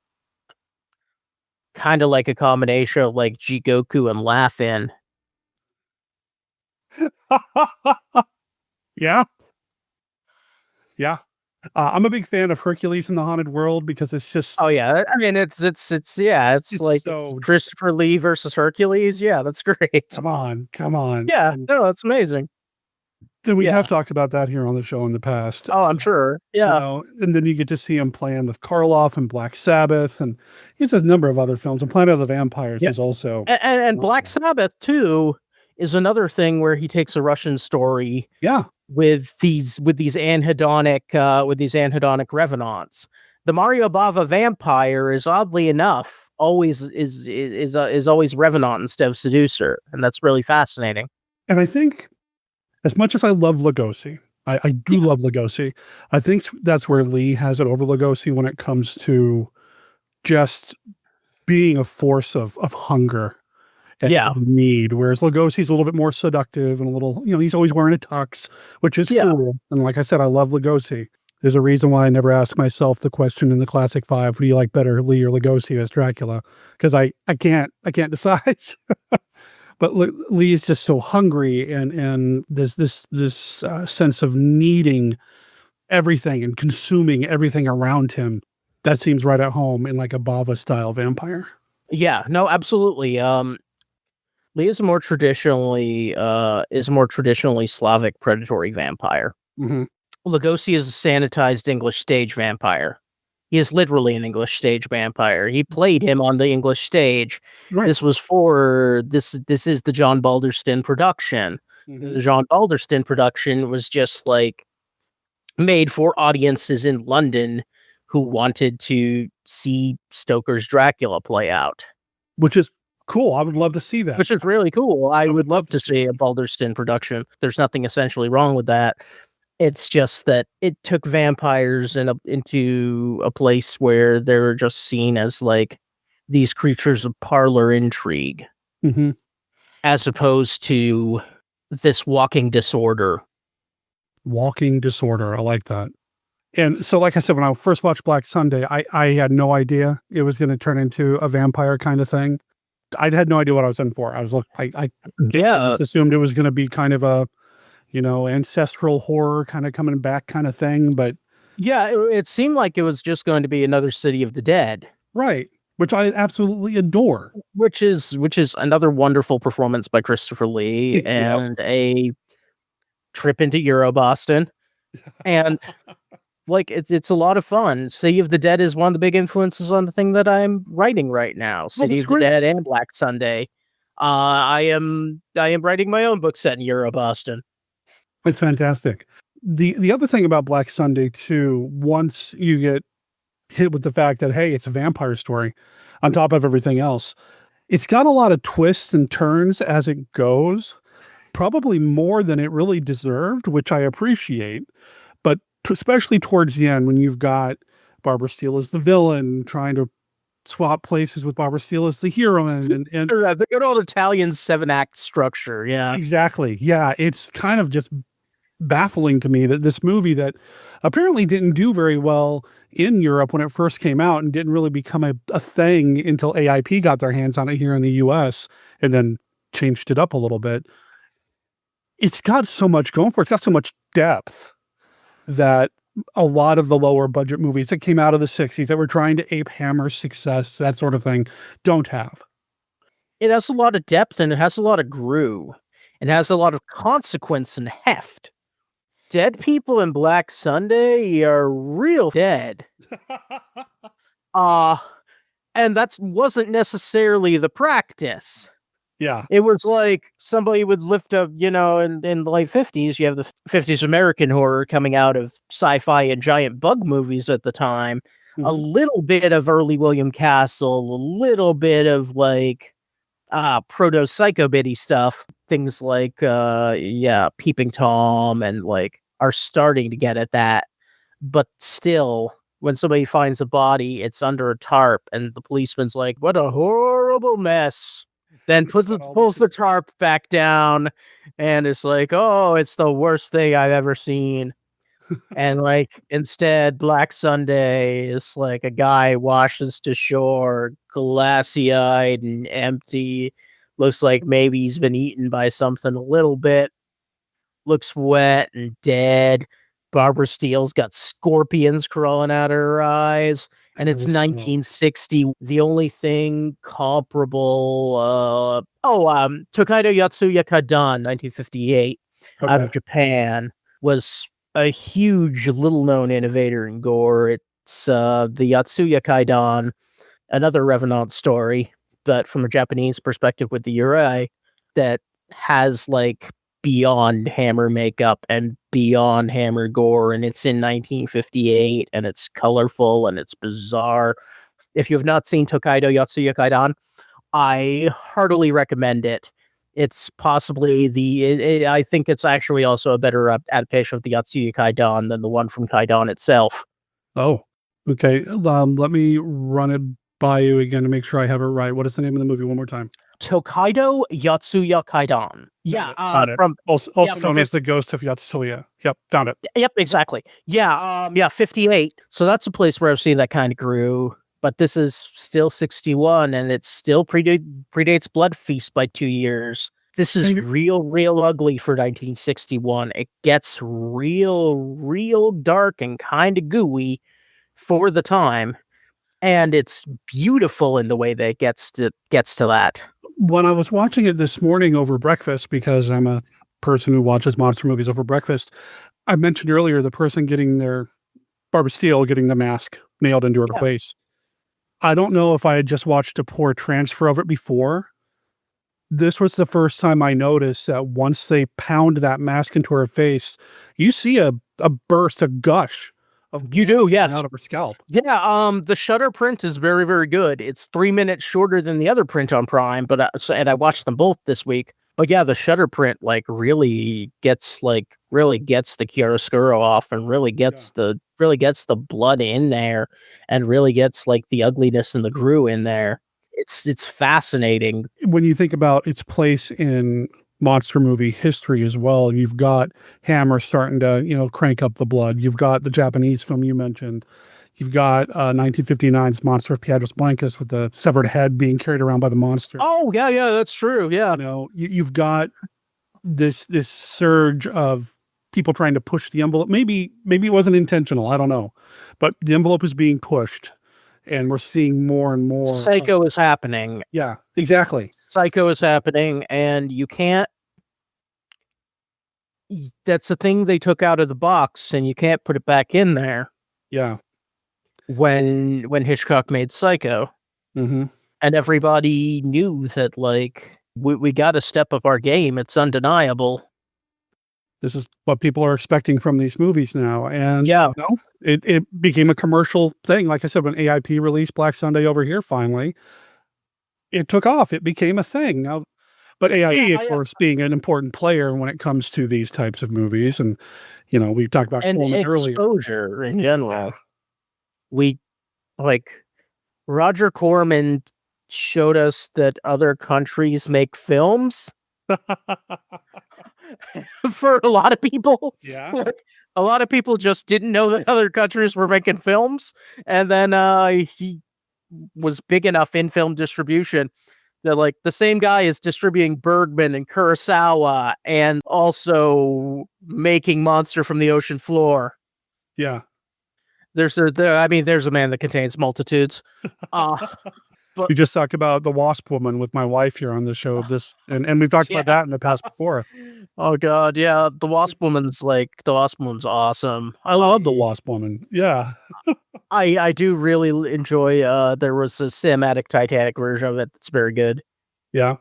kind of like a combination of like Jigoku and Laugh-In. Yeah. Yeah. I'm a big fan of Hercules in the Haunted World because it's just. Oh yeah, I mean it's like Christopher Lee versus Hercules. Yeah, that's great. Come on. Yeah, no, that's amazing. Then we have talked about that here on the show in the past. Oh, I'm sure. Yeah, and then you get to see him playing with Karloff and Black Sabbath, and it's a number of other films. And Planet of the Vampires is also. And Black Sabbath too is another thing where he takes a Russian story. Yeah. With these anhedonic revenants. The Mario Bava vampire is oddly enough always always revenant instead of seducer, and that's really fascinating. And I think, as much as I love Lugosi, I do love Lugosi. I think that's where Lee has it over Lugosi when it comes to just being a force of hunger. And need, whereas Lugosi's a little bit more seductive and a little, he's always wearing a tux, which is cool. And like I said, I love Lugosi. There's a reason why I never ask myself the question in the Classic Five, who do you like better, Lee or Lugosi as Dracula? Because I can't decide. But Lee is just so hungry, and there's this sense of needing everything and consuming everything around him. That seems right at home in like a Bava style vampire. Yeah, no, absolutely. Lee is a more traditionally Slavic predatory vampire. Mm-hmm. Lugosi is a sanitized English stage vampire. He is literally an English stage vampire. He played him on the English stage. Right. This was for this is the John Balderston production. Mm-hmm. The John Balderston production was just like made for audiences in London who wanted to see Stoker's Dracula play out. Which is cool. I would love to see that. Which is really cool. I would love to see a Balderston production. There's nothing essentially wrong with that. It's just that it took vampires into a place where they're just seen as like these creatures of parlor intrigue, mm-hmm. as opposed to this walking disorder. Walking disorder. I like that. And so, like I said, when I first watched Black Sunday, I had no idea it was going to turn into a vampire kind of thing. I had no idea what I was in for. I just assumed it was going to be kind of a, ancestral horror kind of coming back kind of thing. But yeah, it seemed like it was just going to be another City of the Dead. Right. Which I absolutely adore. Which is another wonderful performance by Christopher Lee and a trip into Euro Boston. And like it's a lot of fun. City of the Dead is one of the big influences on the thing that I'm writing right now. City of the Dead and Black Sunday. I am writing my own book set in Euro Boston. It's fantastic. The other thing about Black Sunday too, once you get hit with the fact that, hey, it's a vampire story on top of everything else, it's got a lot of twists and turns as it goes, probably more than it really deserved, which I appreciate. But especially towards the end, when you've got Barbara Steele as the villain, trying to swap places with Barbara Steele as the hero, and the good old Italian 7-act structure. Yeah, exactly. Yeah, it's kind of just baffling to me that this movie that apparently didn't do very well in Europe when it first came out and didn't really become a thing until AIP got their hands on it here in the US and then changed it up a little bit. It's got so much going for it. It's got so much depth that a lot of the lower budget movies that came out of the 60s that were trying to ape Hammer's success, that sort of thing, don't have. It has a lot of depth and it has a lot of groove. It has a lot of consequence and heft. Dead people in Black Sunday are real dead. And that wasn't necessarily the practice. Yeah. It was like somebody would lift up, in the late 50s, you have the 50s American horror coming out of sci-fi and giant bug movies at the time. Mm-hmm. A little bit of early William Castle, a little bit of like proto-psycho bitty stuff. Things like, Peeping Tom and like are starting to get at that. But still, when somebody finds a body, it's under a tarp and the policeman's like, what a horrible mess. Then pulls the tarp back down and it's like, oh, it's the worst thing I've ever seen. And like, instead, Black Sunday is like a guy washes to shore, glassy-eyed and empty. Looks like maybe he's been eaten by something a little bit. Looks wet and dead. Barbara Steele's got scorpions crawling out of her eyes. And it's 1960. The only thing comparable, Tokaido Yatsuya Kaidan, 1958, out of Japan, was a huge, little-known innovator in gore. It's the Yatsuya Kaidan, another Revenant story, but from a Japanese perspective with the Yurei, that has, like, beyond Hammer makeup and beyond Hammer gore, and it's in 1958, and it's colorful, and it's bizarre. If you have not seen Tokaido Yatsuya Kaidan, I heartily recommend it. It's possibly I think it's actually also a better adaptation of the Yatsuya Kaidan than the one from Kaidan itself. Oh, okay. Let me run it by you again to make sure I have it right. What is the name of the movie one more time? Tokaido Yatsuya Kaidan. Yeah, got it. Also known as The Ghost of Yatsuya. Yep, found it. Yep, exactly. Yeah, 58. So that's a place where I've seen that kind of grew. But this is still 61, and it still predates Blood Feast by 2 years. This is real ugly for 1961. It gets real dark and kind of gooey for the time, and it's beautiful in the way that it gets to that. When I was watching it this morning over breakfast, because I'm a person who watches monster movies over breakfast, I mentioned earlier the person Barbara Steele getting the mask nailed into her face. I don't know if I had just watched a poor transfer of it before. This was the first time I noticed that once they pound that mask into her face, you see a burst, a gush of out of her scalp. Yeah, the shutter print is very, very good. It's 3 minutes shorter than the other print on Prime, and I watched them both this week. But yeah, the shutter print really gets the chiaroscuro off and really gets the blood in there and really gets like the ugliness and the grue in there. It's fascinating. When you think about its place in monster movie history as well. You've got Hammer starting to, crank up the blood. You've got the Japanese film you mentioned. You've got 1959's Monster of Piedras Blancas with the severed head being carried around by the monster. Oh, yeah, that's true. Yeah. You've got this surge of people trying to push the envelope. Maybe it wasn't intentional. I don't know. But the envelope is being pushed, and we're seeing more and more. Psycho is happening. Yeah, exactly. Psycho is happening, and you can't. That's the thing they took out of the box, and you can't put it back in there. Yeah. When Hitchcock made Psycho, and everybody knew that we got to step up our game. It's undeniable. This is what people are expecting from these movies now, and yeah, it became a commercial thing. Like I said, when AIP released Black Sunday over here, finally, it took off. It became a thing now. But AIP, of course, being an important player when it comes to these types of movies, and we talked about Coleman earlier. Exposure in general. Roger Corman showed us that other countries make films. For a lot of people. Yeah. A lot of people just didn't know that other countries were making films. And then he was big enough in film distribution that the same guy is distributing Bergman and Kurosawa and also making Monster from the Ocean Floor. Yeah. There's a man that contains multitudes. But we just talked about The Wasp Woman with my wife here on the show. And we've talked about that in the past before. Oh God, yeah. The Wasp Woman's awesome. I love The Wasp Woman. Yeah. I do really enjoy there was a cinematic Titanic version of it that's very good. Yeah.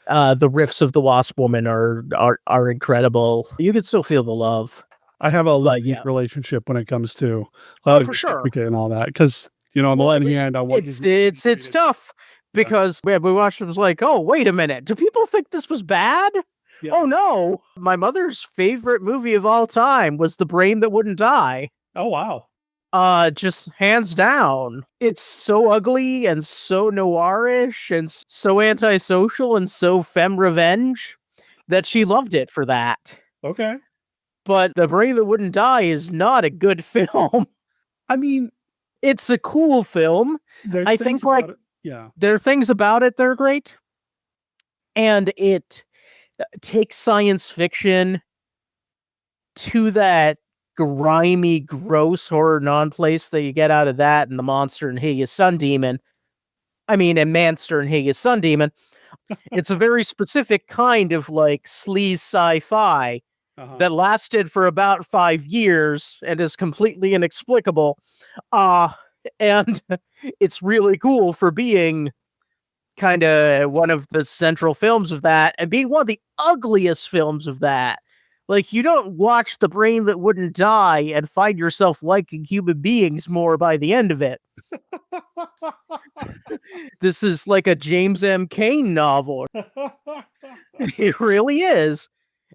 The riffs of The Wasp Woman are incredible. You can still feel the love. I have a relationship when it comes to for sure and all that, because on the one hand, it's tough because we watched it, was like, oh, wait a minute, do people think this was bad? Yeah. Oh no, my mother's favorite movie of all time was The Brain That Wouldn't Die. Oh wow. Just hands down. It's so ugly and so noirish and so antisocial and so femme revenge that she loved it for that. Okay. But The Brain That Wouldn't Die is not a good film. I mean, it's a cool film. I think there are things about it that are great. And it takes science fiction to that grimy, gross horror non-place that you get out of that and the Monster and Hideous Sun Demon. And Manster and Hideous Sun Demon. It's a very specific kind of sleaze sci-fi that lasted for about 5 years and is completely inexplicable. And it's really cool for being kind of one of the central films of that and being one of the ugliest films of that. You don't watch The Brain That Wouldn't Die and find yourself liking human beings more by the end of it. This is like a James M. Cain novel. It really is.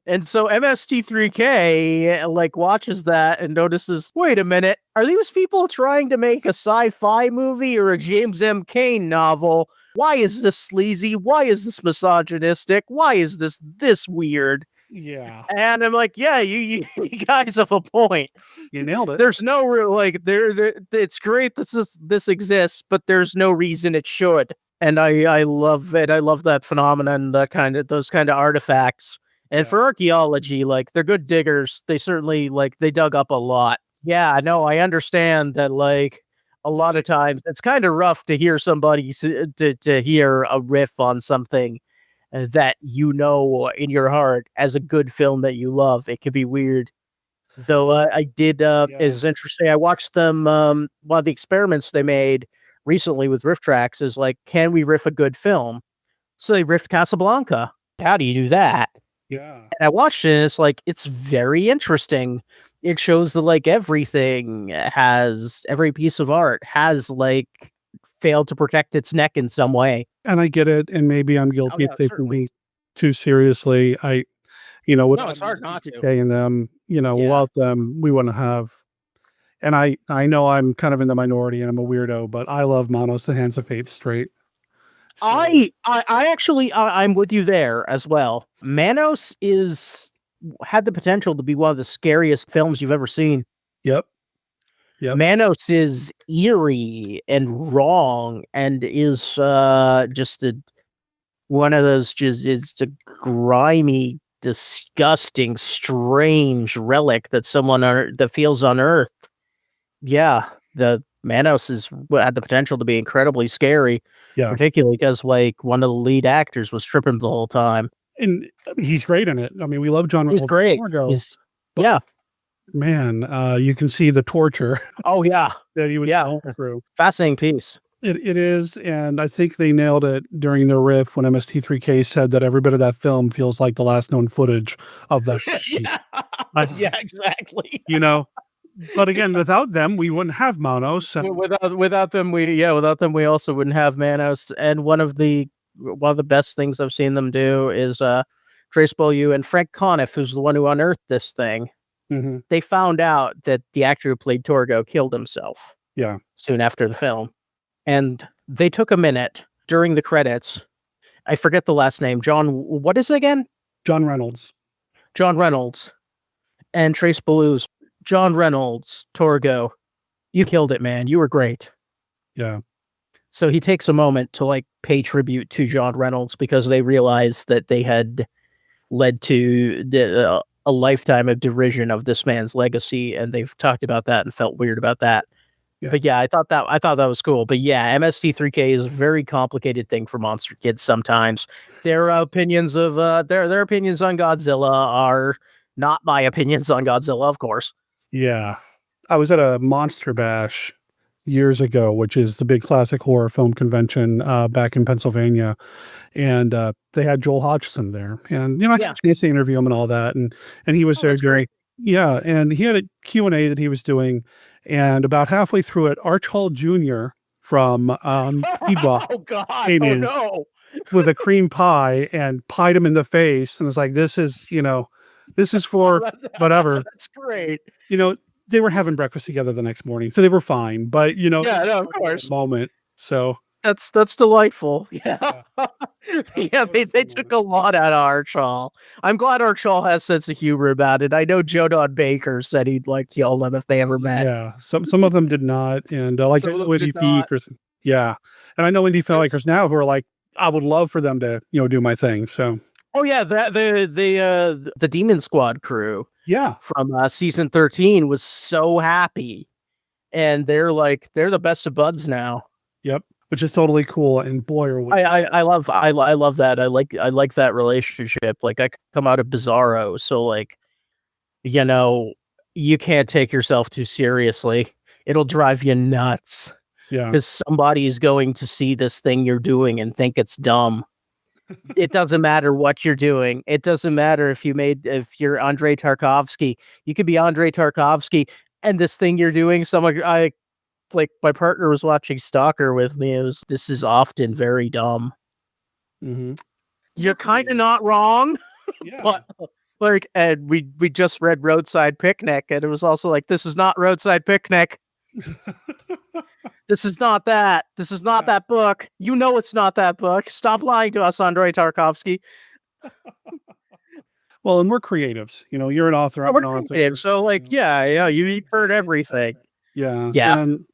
And so MST3K watches that and notices, wait a minute, are these people trying to make a sci-fi movie or a James M. Cain novel? Why is this sleazy? Why is this misogynistic? Why is this weird? Yeah. And I'm like, yeah, you guys have a point. You nailed it. There's no real it's great that this exists, but there's no reason it should. And I love it. I love that phenomenon, those kind of artifacts. And for archaeology, they're good diggers. They certainly they dug up a lot. Yeah, no, I understand that a lot of times it's kind of rough to hear somebody to hear a riff on something that in your heart as a good film that you love. It can be weird. Though I did is interesting. I watched them one of the experiments they made recently with riff tracks is can we riff a good film? So they riffed Casablanca. How do you do that? Yeah. And I watched it and it's it's very interesting. It shows that every piece of art has failed to protect its neck in some way. And I get it, and maybe I'm guilty if taking me too seriously. It's hard not to. And them, without them, we wouldn't have. And I know I'm kind of in the minority and I'm a weirdo, but I love Manos the Hands of Fate straight. So, I'm with you there as well. Manos had the potential to be one of the scariest films you've ever seen. Yep. Manos is eerie and wrong, and is just one of those it's a grimy, disgusting, strange relic that that feels on Earth. Yeah, the Manos had the potential to be incredibly scary. Yeah. Particularly because like one of the lead actors was tripping the whole time. And he's great in it. I mean, we love John Reynolds. He's great. Yeah. Man, you can see the torture. Oh yeah. That he would go through. Fascinating piece. It is, and I think they nailed it during their riff when MST3K said that every bit of that film feels like the last known footage of that. Yeah, exactly. You know, but again, without them, we wouldn't have Manos. Without them, we also wouldn't have Manos. And one of the best things I've seen them do is Trace Beaulieu and Frank Conniff, who's the one who unearthed this thing. Mm-hmm. They found out that the actor who played Torgo killed himself. Yeah. Soon after the film. And they took a minute during the credits. I forget the last name. What is it again? John Reynolds. John Reynolds. And Trace Beaulieu's John Reynolds, Torgo. You killed it, man. You were great. Yeah. So he takes a moment to like pay tribute to John Reynolds because they realized that they had led to a lifetime of derision of this man's legacy, and they've talked about that and felt weird about that. Yeah. But yeah, I thought that was cool. But yeah, MST3K is a very complicated thing for monster kids sometimes. Their opinions of their opinions on Godzilla are not my opinions on Godzilla, of course. Yeah. I was at a Monster Bash years ago, which is the big classic horror film convention back in Pennsylvania. And they had Joel Hodgson there. And, I had a chance to interview him and all that. And he was there during, and he had a Q&A that he was doing. And about halfway through it, Arch Hall Jr. from Bava came in with a cream pie and pied him in the face. And it's like, this is for whatever. That's great. They were having breakfast together the next morning, so they were fine. But of course, moment. So that's delightful. Yeah, they took a lot out of Arch Hall. I'm glad Arch Hall has sense of humor about it. I know Joe Don Baker said he'd like kill them if they ever met. Yeah, some of them did not, and like indie filmmakers. Yeah, and I know indie filmmakers now who are like, I would love for them to do my thing. So. Oh yeah, the Demon Squad crew. Yeah, from season 13 was so happy, and they're the best of buds now. Yep, which is totally cool. And boy, I love that. I like that relationship. Like I come out of Bizarro, so you can't take yourself too seriously. It'll drive you nuts. Yeah, because somebody is going to see this thing you're doing and think it's dumb. It doesn't matter what you're doing. It doesn't matter if you're Andrei Tarkovsky. You could be Andrei Tarkovsky, and this thing you're doing, my partner was watching Stalker with me. This is often very dumb. Mm-hmm. You're kind of not wrong. Yeah. But and we just read Roadside Picnic, and it was also like, this is not Roadside Picnic. This is not that. This is not that book. It's not that book. Stop lying to us, Andrei Tarkovsky. Well, and we're creatives. You're an author. I'm an author. So, you've heard everything. Yeah. Yeah. And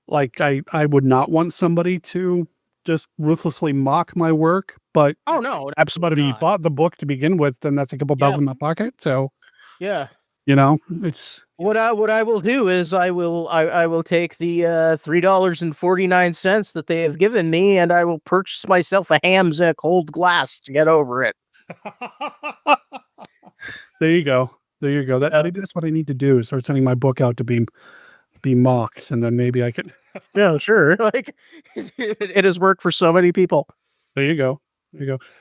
I would not want somebody to just ruthlessly mock my work, but oh no, absolutely not. Bought the book to begin with, then that's a couple bucks in my pocket. So yeah. It's what I will do is I will take the $3.49 that they have given me, and I will purchase myself a Hamm's in a cold glass to get over it. There you go. That's what I need to do, is start sending my book out to be mocked, and then maybe I could. Yeah, sure. It has worked for so many people. There you go.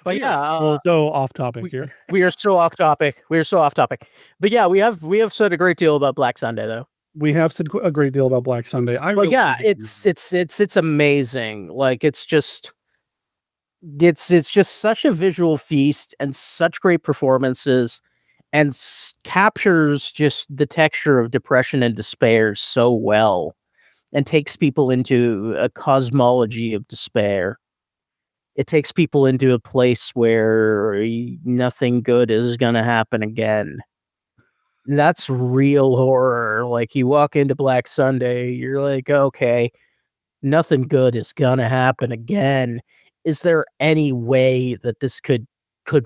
But yeah, so off topic here. We are so off topic. But yeah, we have said a great deal about Black Sunday, though. We have said a great deal about Black Sunday. It's amazing. It's just such a visual feast and such great performances, and captures just the texture of depression and despair so well, and takes people into a cosmology of despair. It takes people into a place where nothing good is gonna happen again. That's real horror. Like, you walk into Black Sunday, you're like, "Okay, nothing good is gonna happen again. Is there any way that this could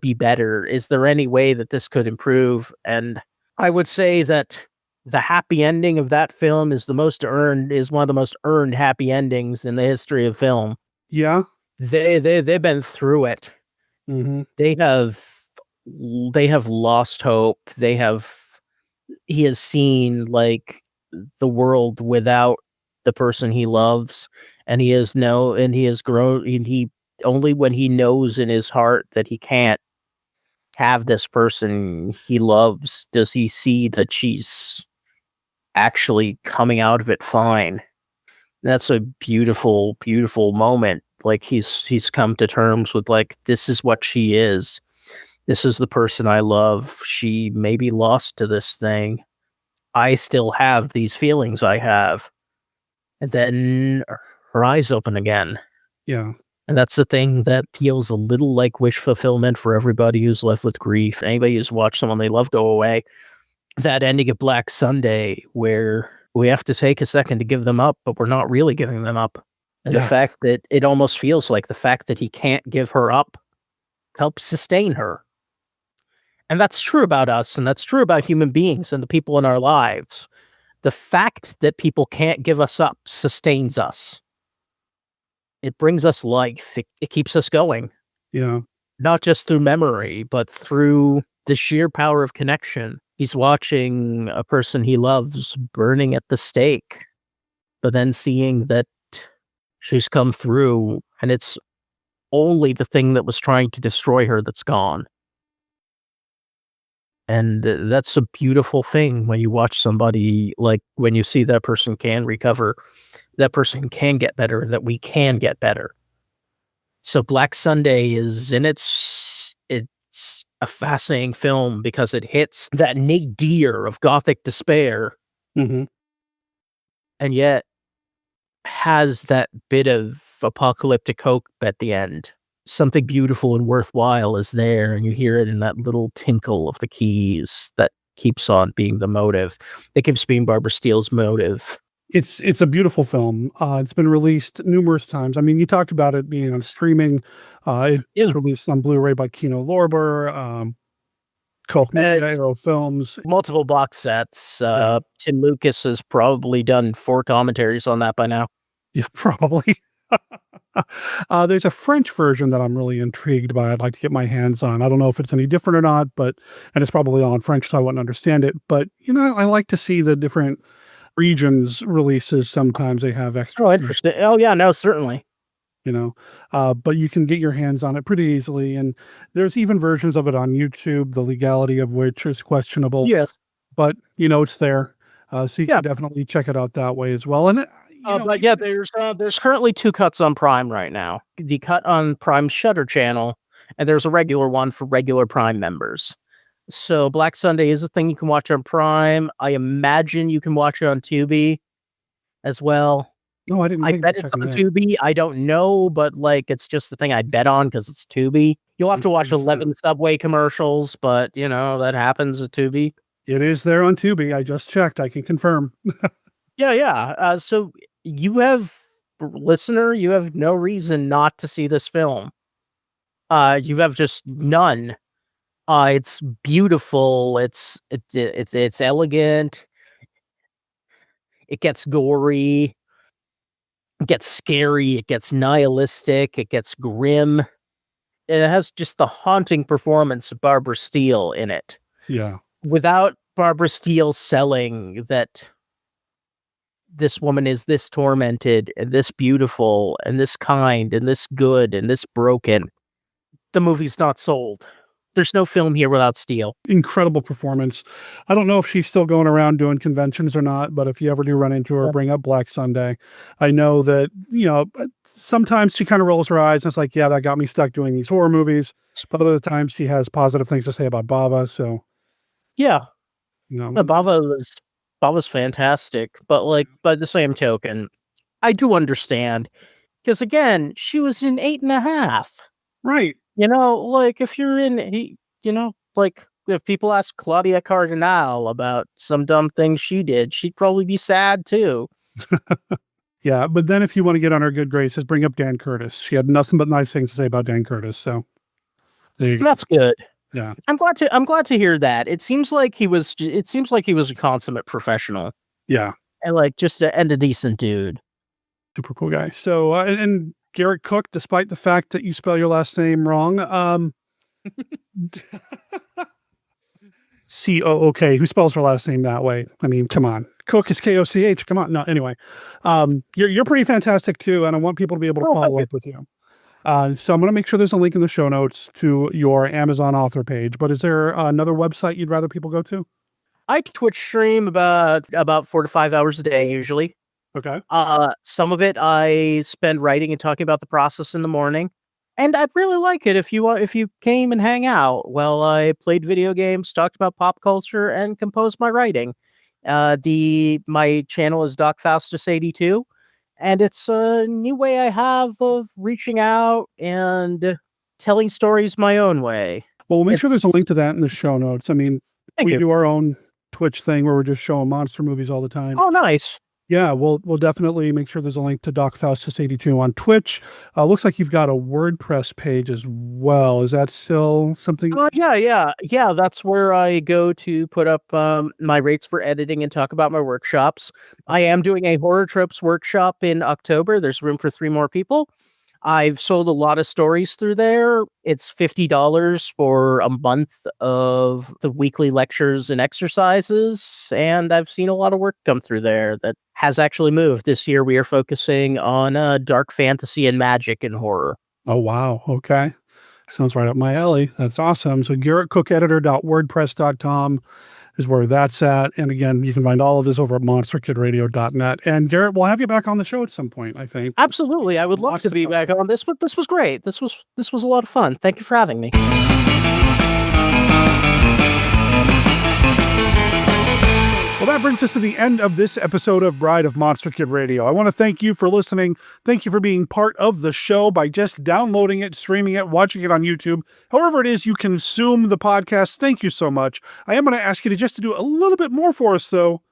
be better? Is there any way that this could improve?" And I would say that the happy ending of that film is one of the most earned happy endings in the history of film. Yeah. They've been through it. Mm-hmm. They have lost hope. He has seen, like, the world without the person he loves, and he has grown, and he only when he knows in his heart that he can't have this person he loves does he see that she's actually coming out of it fine. That's a beautiful, beautiful moment. Like, he's come to terms with, like, this is what she is. This is the person I love. She may be lost to this thing. I still have these feelings I have. And then her eyes open again. Yeah. And that's the thing that feels a little like wish fulfillment for everybody who's left with grief. Anybody who's watched someone they love go away. That ending of Black Sunday, where we have to take a second to give them up, but we're not really giving them up. And the fact that it almost feels like the fact that he can't give her up helps sustain her. And that's true about us, and that's true about human beings and the people in our lives. The fact that people can't give us up sustains us. It brings us life. It keeps us going. Yeah. Not just through memory, but through the sheer power of connection. He's watching a person he loves burning at the stake, but then seeing that she's come through, and it's only the thing that was trying to destroy her that's gone. And that's a beautiful thing when you watch somebody, like, when you see that person can recover, that person can get better, and that we can get better. So Black Sunday is it's a fascinating film because it hits that nadir of gothic despair, Mm-hmm. and yet has that bit of apocalyptic hope at the end. Something beautiful and worthwhile is there, and you hear it in that little tinkle of the keys that keeps on being the motive. It keeps being Barbara Steele's motive. It's a beautiful film. It's been released numerous times. I mean, you talked about it being on streaming. It's released on Blu-ray by Kino Lorber, Koch Arrow Films. Multiple box sets. Tim Lucas has probably done 4 commentaries on that by now. Yeah, probably. There's a French version that I'm really intrigued by. I'd like to get my hands on. I don't know if it's any different or not, and it's probably all in French, so I wouldn't understand it. But, I like to see the different regions releases. Sometimes they have extra. Oh, interesting. Oh, yeah, no, certainly. But you can get your hands on it pretty easily. And there's even versions of it on YouTube, the legality of which is questionable. Yeah. But, it's there. So you can definitely check it out that way as well. And there's currently 2 cuts on Prime right now. The cut on Prime's Shudder channel, and there's a regular one for regular Prime members. So Black Sunday is a thing you can watch on Prime. I imagine you can watch it on Tubi as well. No, I didn't. I bet it's on Tubi. I don't know, but it's just the thing I bet on because it's Tubi. You'll have to watch 11 Subway commercials, but that happens at Tubi. It is there on Tubi. I just checked. I can confirm. Yeah. So you have no reason not to see this film. You have just none. It's beautiful. It's elegant. It gets gory. It gets scary. It gets nihilistic. It gets grim. It has just the haunting performance of Barbara Steele in it. Yeah. Without Barbara Steele selling that this woman is this tormented and this beautiful and this kind and this good and this broken, the movie's not sold. There's no film here without Steele. Incredible performance. I don't know if she's still going around doing conventions or not, but if you ever do run into her, bring up Black Sunday. I know that, sometimes she kind of rolls her eyes and it's like, yeah, that got me stuck doing these horror movies. But other times she has positive things to say about Bava. So, yeah. Bava's fantastic, but by the same token, I do understand Because again, she was in 8.5. Right. Like if you're in, like if people ask Claudia Cardinale about some dumb thing she did, she'd probably be sad too. Yeah, but then if you want to get on her good graces, bring up Dan Curtis. She had nothing but nice things to say about Dan Curtis. So there you go. That's good. Yeah, I'm glad to hear that. It seems like he was a consummate professional. Yeah, and like just a decent dude. Super cool guy. So and Garrett Cook, despite the fact that you spell your last name wrong, C-O-O-K, who spells her last name that way? I mean, come on. Cook is K-O-C-H. Come on. No, anyway. You're pretty fantastic too, and I want people to be able to follow up with you. So I'm going to make sure there's a link in the show notes to your Amazon author page, but is there another website you'd rather people go to? I Twitch stream about 4 to 5 hours a day usually. Okay. Some of it I spend writing and talking about the process in the morning. And I'd really like it if you came and hang out while I played video games, talked about pop culture, and composed my writing. My channel is Doc Faustus 82, and it's a new way I have of reaching out and telling stories my own way. Well, we'll make sure there's a link to that in the show notes. I mean, we do our own Twitch thing where we're just showing monster movies all the time. Oh, nice. Yeah, we'll definitely make sure there's a link to Doc Faustus 82 on Twitch. Looks like you've got a WordPress page as well. Is that still something? Yeah. That's where I go to put up my rates for editing and talk about my workshops. I am doing a horror tropes workshop in October. There's room for 3 more people. I've sold a lot of stories through there. It's $50 for a month of the weekly lectures and exercises, and I've seen a lot of work come through there that has actually moved. This year we are focusing on dark fantasy and magic and horror. Oh, wow. Okay. Sounds right up my alley. That's awesome. So GarrettCookEditor.wordpress.com is where that's at. And again, you can find all of this over at monsterkidradio.net. And Garrett, we'll have you back on the show at some point, I think. Absolutely. I would love to be back on this, but this was great. This was a lot of fun. Thank you for having me. Well, that brings us to the end of this episode of Bride of Monster Kid Radio. I want to thank you for listening. Thank you for being part of the show by just downloading it, streaming it, watching it on YouTube. However it is you consume the podcast, thank you so much. I am going to ask you to just to do a little bit more for us, though.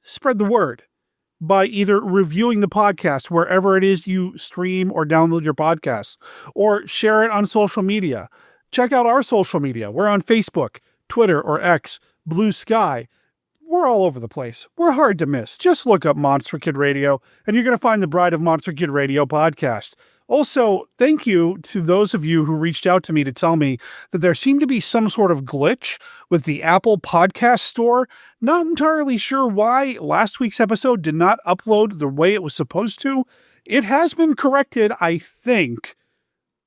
Spread the word by either reviewing the podcast wherever it is you stream or download your podcasts, or share it on social media. Check out our social media. We're on Facebook, Twitter, or X, Blue Sky. We're all over the place. We're hard to miss. Just look up Monster Kid Radio, and you're going to find the Bride of Monster Kid Radio podcast. Also, thank you to those of you who reached out to me to tell me that there seemed to be some sort of glitch with the Apple Podcast Store. Not entirely sure why last week's episode did not upload the way it was supposed to. It has been corrected, I think.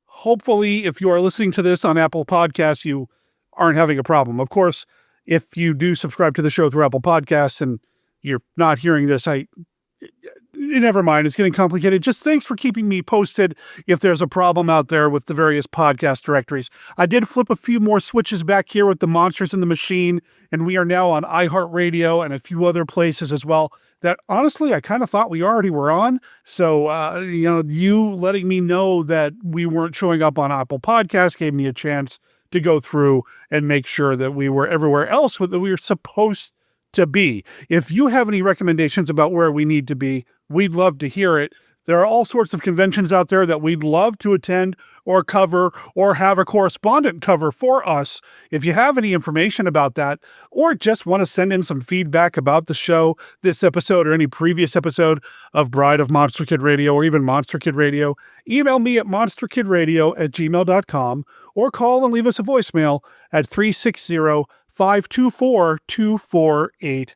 Hopefully, if you are listening to this on Apple Podcasts, you aren't having a problem. Of course, if you do subscribe to the show through Apple Podcasts and you're not hearing this, never mind. It's getting complicated. Just thanks for keeping me posted if there's a problem out there with the various podcast directories. I did flip a few more switches back here with the Monsters in the Machine, and we are now on iHeartRadio and a few other places as well that honestly I kind of thought we already were on. So, you letting me know that we weren't showing up on Apple Podcasts gave me a chance to go through and make sure that we were everywhere else that we were supposed to be. If you have any recommendations about where we need to be, we'd love to hear it. There are all sorts of conventions out there that we'd love to attend or cover or have a correspondent cover for us. If you have any information about that, or just want to send in some feedback about the show, this episode, or any previous episode of Bride of Monster Kid Radio, or even Monster Kid Radio, email me at monsterkidradio@gmail.com or call and leave us a voicemail at 360-524-2484.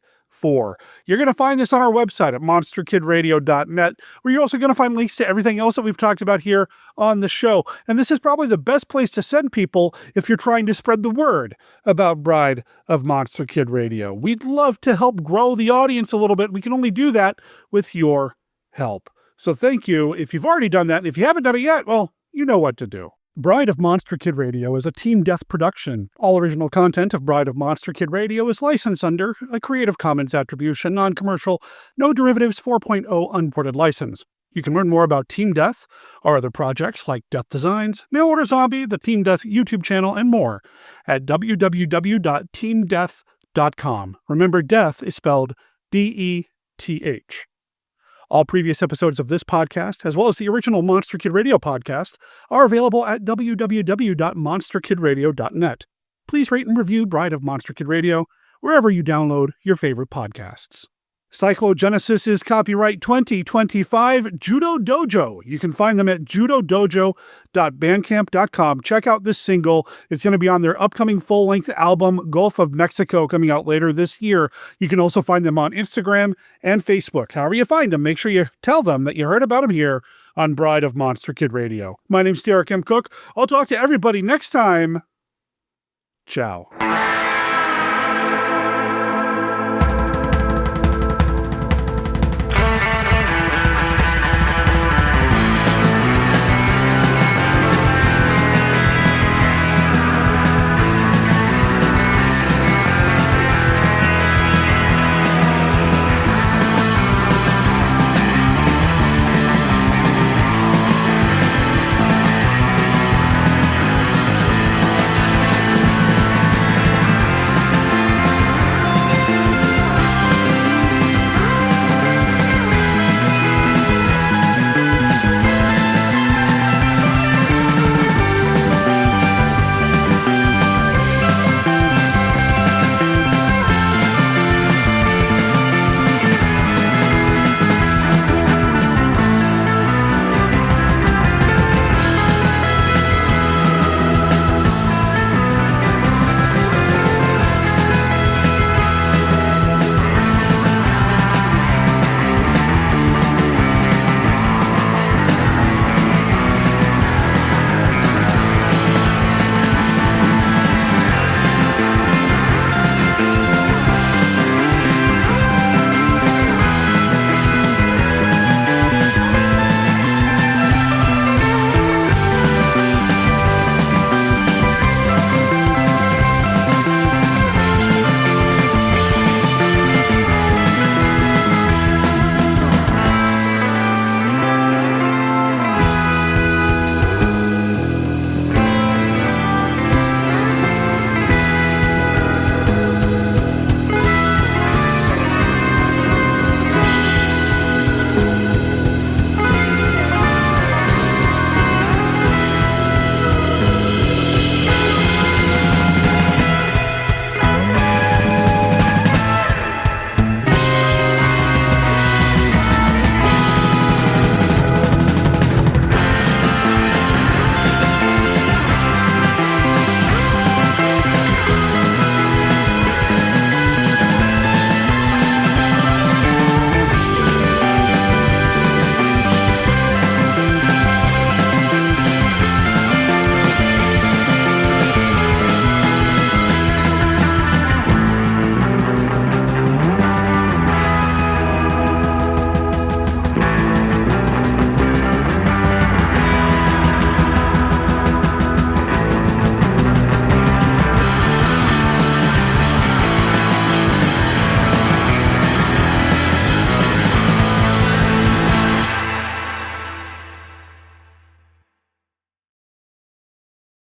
You're going to find this on our website at monsterkidradio.net, where you're also going to find links to everything else that we've talked about here on the show. And this is probably the best place to send people if you're trying to spread the word about Bride of Monster Kid Radio. We'd love to help grow the audience a little bit. We can only do that with your help. So thank you if you've already done that. And if you haven't done it yet, well, you know what to do. Bride of Monster Kid Radio is a Team Death production. All original content of Bride of Monster Kid Radio is licensed under a Creative Commons Attribution, Non-Commercial, No Derivatives 4.0 Unported license. You can learn more about Team Death, our other projects like Death Designs, Mail Order Zombie, the Team Death YouTube channel, and more at www.teamdeath.com. Remember, death is spelled D-E-T-H. All previous episodes of this podcast, as well as the original Monster Kid Radio podcast, are available at www.monsterkidradio.net. Please rate and review Bride of Monster Kid Radio wherever you download your favorite podcasts. Cyclogenesis is copyright 2025 Judo Dojo. You can find them at judodojo.bandcamp.com. Check out this single. It's going to be on their upcoming full-length album, Gulf of Mexico, coming out later this year. You can also find them on Instagram and Facebook. However you find them, make sure you tell them that you heard about them here on Bride of Monster Kid Radio. My name's Derek M. Cook. I'll talk to everybody next time. Ciao.